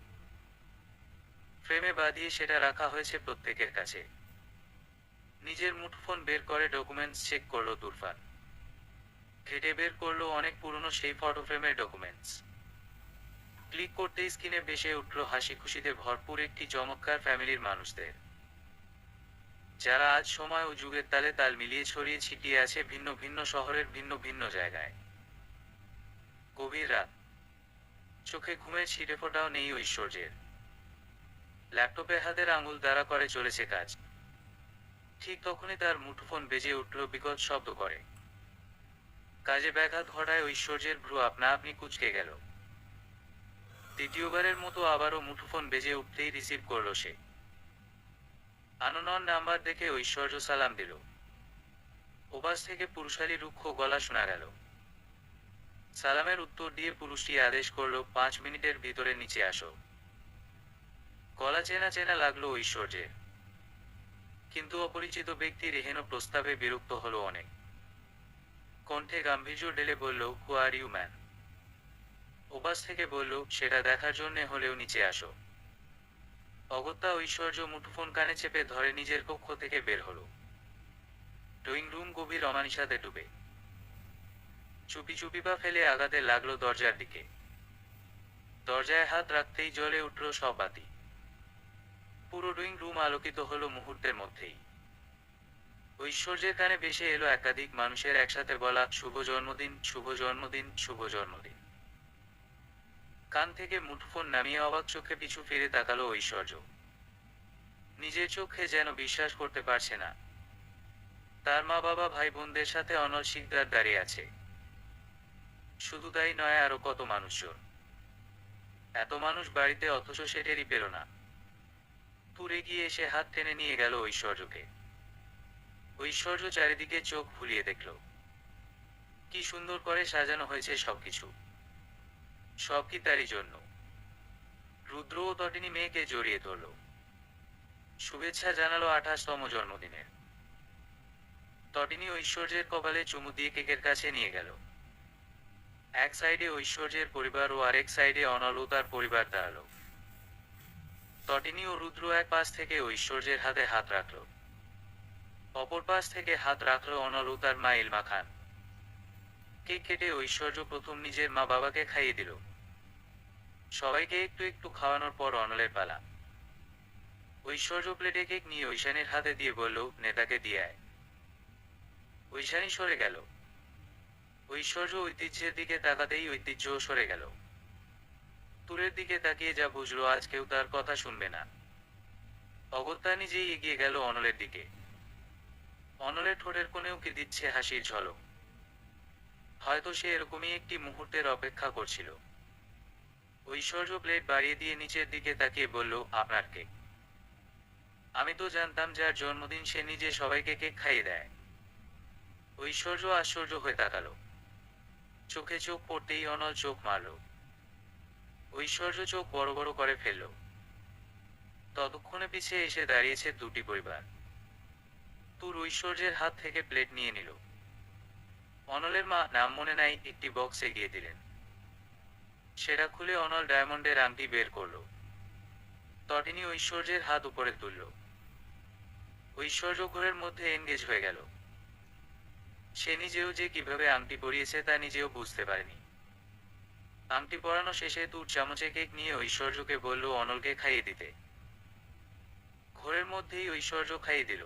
ফ্রেমে বাঁধিয়ে সেটা রাখা হয়েছে প্রত্যেকের কাছে। নিজের মুঠোফোন বের করে ডকুমেন্টস চেক করলো তুরফান। ঘেটে বের করলো অনেক পুরনো সেই ফটো ফ্রেমের ডকুমেন্টস। ক্লিক করতেই স্ক্রিনে ভেসে উঠল হাসি খুশিতে ভরপুর একটি চমৎকার ফ্যামিলির মানুষদের, যারা আজ সময় ও যুগের তালে তাল মিলিয়ে ছড়িয়ে ছিটিয়ে আছে ভিন্ন ভিন্ন শহরের ভিন্ন ভিন্ন জায়গায়। গভীর রাত, চোখে ঘুমের ছিটেফোঁটাও নেই ঐশ্বর্যের। ল্যাপটপে হাতের আঙুল দ্বারা করে চলেছে কাজ। ঠিক তখনই তার মুঠোফোন বেজে উঠল বিকট শব্দ করে। কাজে ব্যাঘাত ঘটায় ঐশ্বর্যের ভ্রু আপনা আপনি কুঁচকে গেল। দ্বিতীয়বারের মতো আবারও মুঠোফোন বেজে উঠতেই রিসিভ করল সে। আননোন নাম্বার দেখে ঐশ্বর্য সালাম দিল। ওপাশ থেকে পুরুষালী রুক্ষ গলা শোনা গেল। সালামের উত্তর দিয়ে পুরুষটি আদেশ করল, 5 মিনিটের ভিতরে নিচে আসো। গলা চেনা চেনা লাগলো ঐশ্বর্যের। কিন্তু অপরিচিত ব্যক্তির এহেন প্রস্তাবে বিরক্ত হলো অনেক। কণ্ঠে গাম্ভীর্য ঢেলে বলল, হু আর ইউ ম্যান? ওপাশ থেকে বলল, সেটা দেখার জন্যে হলেও নিচে আসো। অগত্যা ঐশ্বর্য মুঠোফোন কানে চেপে ধরে নিজের কক্ষ থেকে বের হলো। ড্রয়িং রুম গভীর অমানিসাতে ডুবে। চুপি চুপি পা ফেলে আগাতে লাগলো দরজার দিকে। দরজায় হাত রাখতেই জ্বলে উঠল সব বাতি। পুরো ড্রয়িং রুম আলোকিত হলো মুহূর্তের মধ্যেই। ঐশ্বর্যের কানে ভেসে এলো একাধিক মানুষের একসাথে বলা, শুভ জন্মদিন, শুভ জন্মদিন, শুভ জন্মদিন। কান থেকে মুঠোফোন নামিয়ে অবাক চোখে পিছু ফিরে তাকালো ঐশ্বর্য। নিজের চোখে যেন বিশ্বাস করতে পারছে না। তার মা বাবা ভাই বোনদের সাথে অনল শিকদার দাঁড়িয়ে আছে। শুধু তাই নয়, আরো কত মানুষজন। এত মানুষ বাড়িতে, অথচ সে টেরই পেল না। দূরে গিয়ে এসে হাত টেনে নিয়ে গেল ঐশ্বর্যকে। ঐশ্বর্য চারিদিকে চোখ ভুলিয়ে দেখল। কি সুন্দর করে সাজানো হয়েছে সবকিছু। সব কি তারই জন্য? রুদ্র ও তটিনী মেয়েকে জড়িয়ে ধরল। শুভেচ্ছা জানালো 28তম জন্মদিনের। তটিনী ঐশ্বর্যের কপালে চুমু দিয়ে কেকের কাছে নিয়ে গেল। এক সাইডে ঐশ্বর্যের পরিবার ও আরেক সাইডে অনল ও তার পরিবার দাঁড়ালো। তটিনী ও রুদ্র এক পাশ থেকে ঐশ্বর্যের হাতে হাত রাখল। অপর পাশ থেকে হাত রাখল অনল ও তার মা ইলমা খান। কেক কেটে ঐশ্বর্য প্রথম নিজের মা বাবাকে খাইয়ে দিল। সবাইকে একটু একটু খাওয়ানোর পর অনলের পালা। ঐশ্বর্য প্লেটে কেক নিয়ে ঐশানীর হাতে দিয়ে বলল, নেতাকে দিয়ে আয়। ঐশানী সরে গেল। ঐশ্বর্য ঐতিহ্যের দিকে তাকাতেই ঐতিহ্যও সরে গেল। তুরের দিকে তাকিয়ে যা বুঝলো আজ কেউ তার কথা শুনবে না। অগত্যা নিজেই এগিয়ে গেল অনলের দিকে। অনলের ঠোঁটের কোণে উকি দিচ্ছে হাসির ঝলক। হয়তো সে এরকমই একটি মুহূর্তের অপেক্ষা করছিল। ঐশ্বর্য প্লেট বাড়িয়ে দিয়ে নিচের দিকে তাকিয়ে বলল, আপনার কেক। আমি তো জানতাম যার জন্মদিন সে নিজে সবাইকে কেক খাইয়ে দেয়। ঐশ্বর্য আশ্চর্য হয়ে তাকালো। চোখে চোখ পড়তেই অনল চোখ মারল। ঐশ্বর্য চোখ বড় বড় করে ফেলল। ততক্ষণে পিছিয়ে এসে দাঁড়িয়েছে দুটি পরিবার। তুর ঐশ্বর্যের হাত থেকে প্লেট নিয়ে নিল। অনলের মা, নাম মনে নাই, একটি বক্স এগিয়ে দিলেন। সেটা খুলে অনল ডায়মন্ডের আংটি বের করল। তটিনী ঐশ্বর্যের হাত উপরে তুলল। ঐশ্বর্য ঘরের মধ্যে এনগেজ হয়ে গেল। সে নিজেও যে কিভাবে আংটি পরিয়েছে তা নিজেও বুঝতে পারেনি। আংটি পরানো শেষে তুর চামচে কেক নিয়ে ঐশ্বর্যকে বলল অনলকে খাইয়ে দিতে। ঘরের মধ্যেই ঐশ্বর্য খাইয়ে দিল।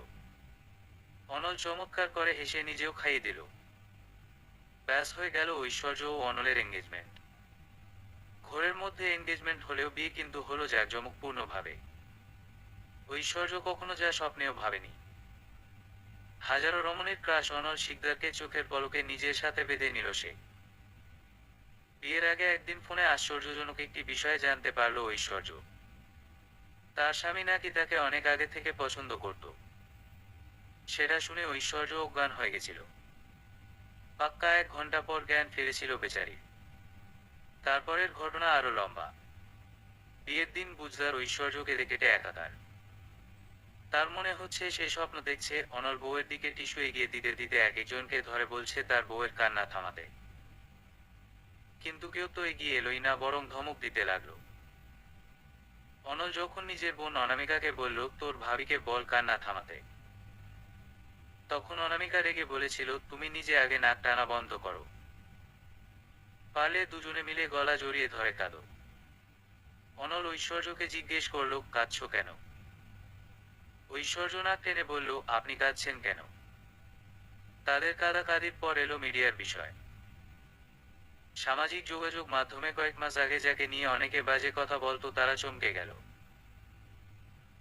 অনল চমৎকার করে হেসে নিজেও খাইয়ে দিল। ব্যাস হয়ে গেল ঐশ্বর্য ও অনলের এঙ্গেজমেন্ট। ঘরের মধ্যে এঙ্গেজমেন্ট হলেও বিয়ে কিন্তু হলো জাঁকজমকপূর্ণ ভাবে। ঐশ্বর্য কখনো যা স্বপ্নেও ভাবেনি। হাজারো রমণীর ক্রাশ অনল শিকদারকে চোখের পলকে নিজের সাথে বেঁধে নিল সে। বিয়ের আগে একদিন ফোনে আশ্চর্যজনক একটি বিষয় জানতে পারল ঐশ্বর্য। তার স্বামী নাকি তাকে অনেক আগে থেকে পছন্দ করত। সেটা শুনে ঐশ্বর্য অজ্ঞান হয়ে গেছিল। পাক্কা 1 ঘন্টা পর জ্ঞান ফিরেছিল বেচারি। তারপরের ঘটনা আরো লম্বা। বিয়ের দিন বুঝদার ঐশ্বর্য কেঁদে কেটে একাকার। তার মনে হচ্ছে সে স্বপ্ন দেখছে। অনল বউয়ের দিকে টিস্যু এগিয়ে দিতে দিতে এক একজনকে ধরে বলছে তার বউয়ের কান্না থামাতে। কিন্তু কেউ তো এগিয়ে এলোই না, বরং ধমক দিতে লাগলো। অনল যখন নিজের বোন অনামিকাকে বলল, তোর ভাবিকে বল কান্না থামাতে, তখন অনামিকা রেগে বলেছিল, তুমি নিজে আগে নাক টানা বন্ধ করো। পারলে দুজনে মিলে গলা জড়িয়ে ধরে কাঁদো। অনল ঐশ্বর্যকে জিজ্ঞেস করল, কাঁদছো কেন? ঐশ্বর্য নাক টেনে বলল, আপনি কাঁদছেন কেন? তাদের কাঁদাকাঁদির পর এলো মিডিয়ার বিষয়। সামাজিক যোগাযোগ মাধ্যমে কয়েক মাস আগে যাকে নিয়ে অনেকে বাজে কথা বলতো তারা চমকে গেল।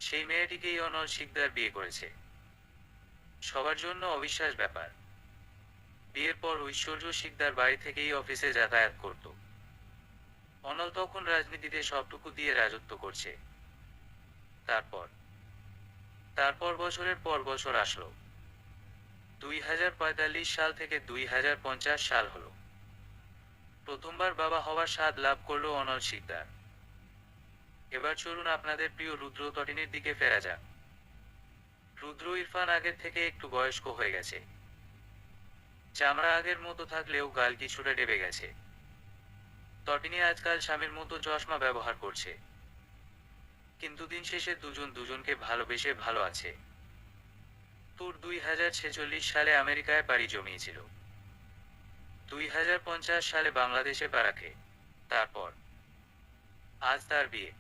সেই মেয়েটিকেই অনল শিকদার বিয়ে করেছে। সবার জন্য অবিশ্বাস ব্যাপার। বিয়ের পর ঐশ্বর্য শিকদার বাড়ি থেকেই অফিসে যাতায়াত করত। অনল তখন রাজনীতিতে সবটুকু দিয়ে রাজত্ব করছে। তারপর তারপর বছরের পর বছর আসলো। 2045 সাল থেকে 2050 সাল হলো। প্রথমবার বাবা হওয়ার স্বাদ লাভ করলো অনল শিকদার। এবার চলুন আপনাদের প্রিয় রুদ্র তটিনীর দিকে ফেরা যাক। রুদ্র ইরফান আগের থেকে একটু বয়স্ক হয়ে গেছে। চামড়া আগের মতো থাকলেও গাল কিছুটা ডেবে গেছে। তটিনী আজকাল স্বামীর মতো চশমা ব্যবহার করছে। কিন্তু দিন শেষে দুজন দুজনকে ভালোবেসে ভালো আছে। তুর 2046 সালে আমেরিকায় পাড়ি জমিয়েছিল। 2050 সালে বাংলাদেশে পা রাখে। তারপর আজ তার বিয়ে।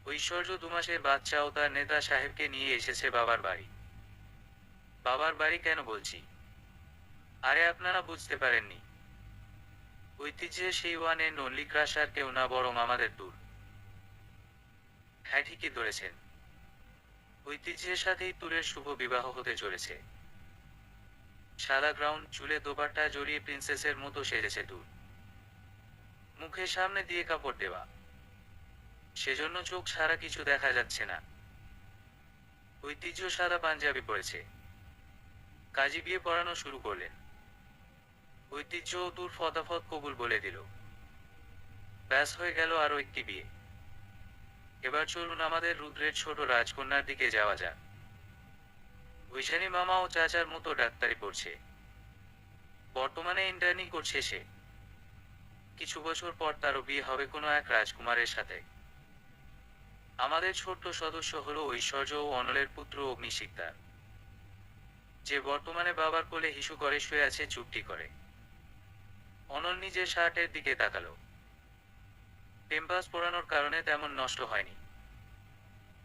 ঐশ্বর্য 2 মাসের বাচ্চা ও তার নেতা সাহেবকে নিয়ে এসেছে বাবার বাড়ি। বাবার বাড়ি কেন বলছি? আরে আপনারা বুঝতে পারেননি? ঐতিহ্যের সেই ওয়ান এন্ড অনলি ক্রাশ আর কেউ না, বরং আমাদের তুর। হ্যাঁ, ঠিকই ধরেছেন। ঐতিহ্যের সাথেই তুরের শুভ বিবাহ হতে চলেছে। সাদা গ্রাউন্ড, চুলে দোপাট্টা জড়িয়ে প্রিন্সেসের মতো সেজেছে তুর। মুখের সামনে দিয়ে কাপড় দেওয়া, সেজন্য চোখ ছাড়া কিছু দেখা যাচ্ছে না। ঐতিহ্য সাদা পাঞ্জাবি পরেছে। কাজী বিয়ে পড়ানো শুরু করলেন। ঐতিহ্য ও তুর ফতাফত কবুল বলে দিল। ব্যাস হয়ে গেল আরো একটি বিয়ে। এবার চলুন আমাদের রুদ্রের ছোট রাজকন্যার দিকে যাওয়া যাক। ঐশানী মামা ও চাচার মতো ডাক্তারি পড়ছে। বর্তমানে ইন্টার্নি করছে সে। কিছু বছর পর তারও বিয়ে হবে কোনো এক রাজকুমারের সাথে। আমাদের ছোট্ট সদস্য হলো ঐশ্বর্য ও অনলের পুত্র অগ্নি শিকদার, যে বর্তমানে বাবার কোলে হিসু করে শুয়ে আছে চুপটি করে। অনল নিজের শার্টের দিকে তাকালো। টেম্পাস পরানোর কারণে তেমন নষ্ট হয়নি,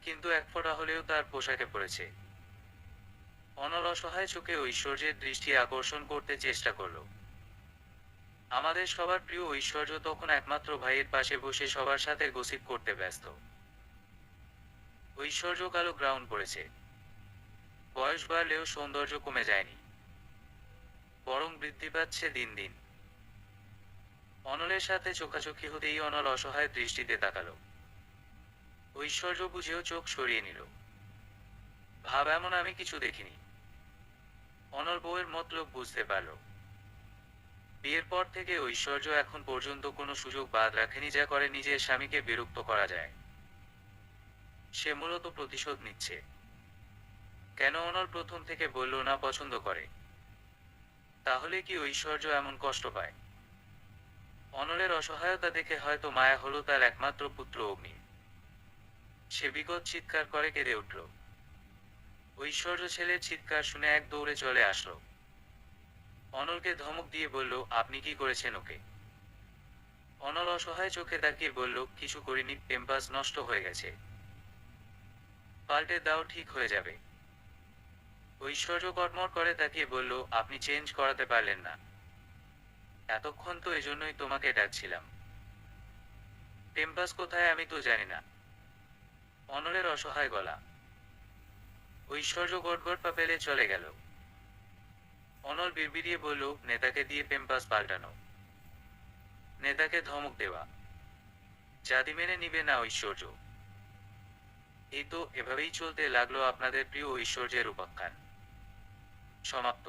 কিন্তু এক ফোঁটা হলেও তার পোশাকে পড়েছে। অনল অসহায় চোখে ঐশ্বর্যের দৃষ্টি আকর্ষণ করতে চেষ্টা করলো। আমাদের সবার প্রিয় ঐশ্বর্য তখন একমাত্র ভাইয়ের পাশে বসে সবার সাথে গসিপ করতে ব্যস্ত। ঐশ্বর্য কালো গ্রাউন্ড পড়েছে। বয়স বাড়লেও সৌন্দর্য কমে যায়নি, বরং বৃদ্ধি পাচ্ছে দিন দিন। অনলের সাথে চোখাচোখি হতেই অনল অসহায় দৃষ্টিতে তাকালো। ঐশ্বর্য বুঝেও চোখ সরিয়ে নিল। ভাব এমন আমি কিছু দেখিনি। অনল বউয়ের মতলব বুঝতে পারল। বিয়ের পর থেকে ঐশ্বর্য এখন পর্যন্ত কোনো সুযোগ বাদ রাখেনি যা করে নিজের স্বামীকে বিরক্ত করা যায়। সে মূলত প্রতিশোধ নিচ্ছে। কেন অনল প্রথম থেকে বলল না পছন্দ করে? তাহলে কি ঐশ্বর্য এমন কষ্ট পায়? অনলের অসহায়তা দেখে হয়তো মায়া হলো তার একমাত্র পুত্র অগ্নি। সে বিকট চিৎকার করে কেঁদে উঠল। ঐশ্বর্য ছেলের চিৎকার শুনে এক দৌড়ে চলে আসলো। অনলকে ধমক দিয়ে বলল, আপনি কি করেছেন ওকে? অনল অসহায় চোখে তাকিয়ে বলল, কিছু করিনি, টেম্পাস নষ্ট হয়ে গেছে, পাল্টে দাও, ঠিক হয়ে যাবে। ঐশ্বর্য কটমট করে তাকিয়ে বলল, আপনি চেঞ্জ করাতে পারলেন না? এতক্ষণ তো এজন্যই তোমাকে ডাকছিলাম। টেম্পাস কোথায় আমি তো জানি না। অনলের অসহায় গলা। ঐশ্বর্য গটগট পা ফেলে চলে গেল। অনল বিড়বিড়িয়ে বলল, নেতাকে দিয়ে পেম্পাস পাল্টানো, নেতাকে ধমক দেওয়া, জাতি মেনে নিবে না ঐশ্বর্য। এই তো এভাবেই চলতে লাগলো আপনাদের প্রিয় ঐশ্বর্যের উপাখ্যান। সমাপ্ত।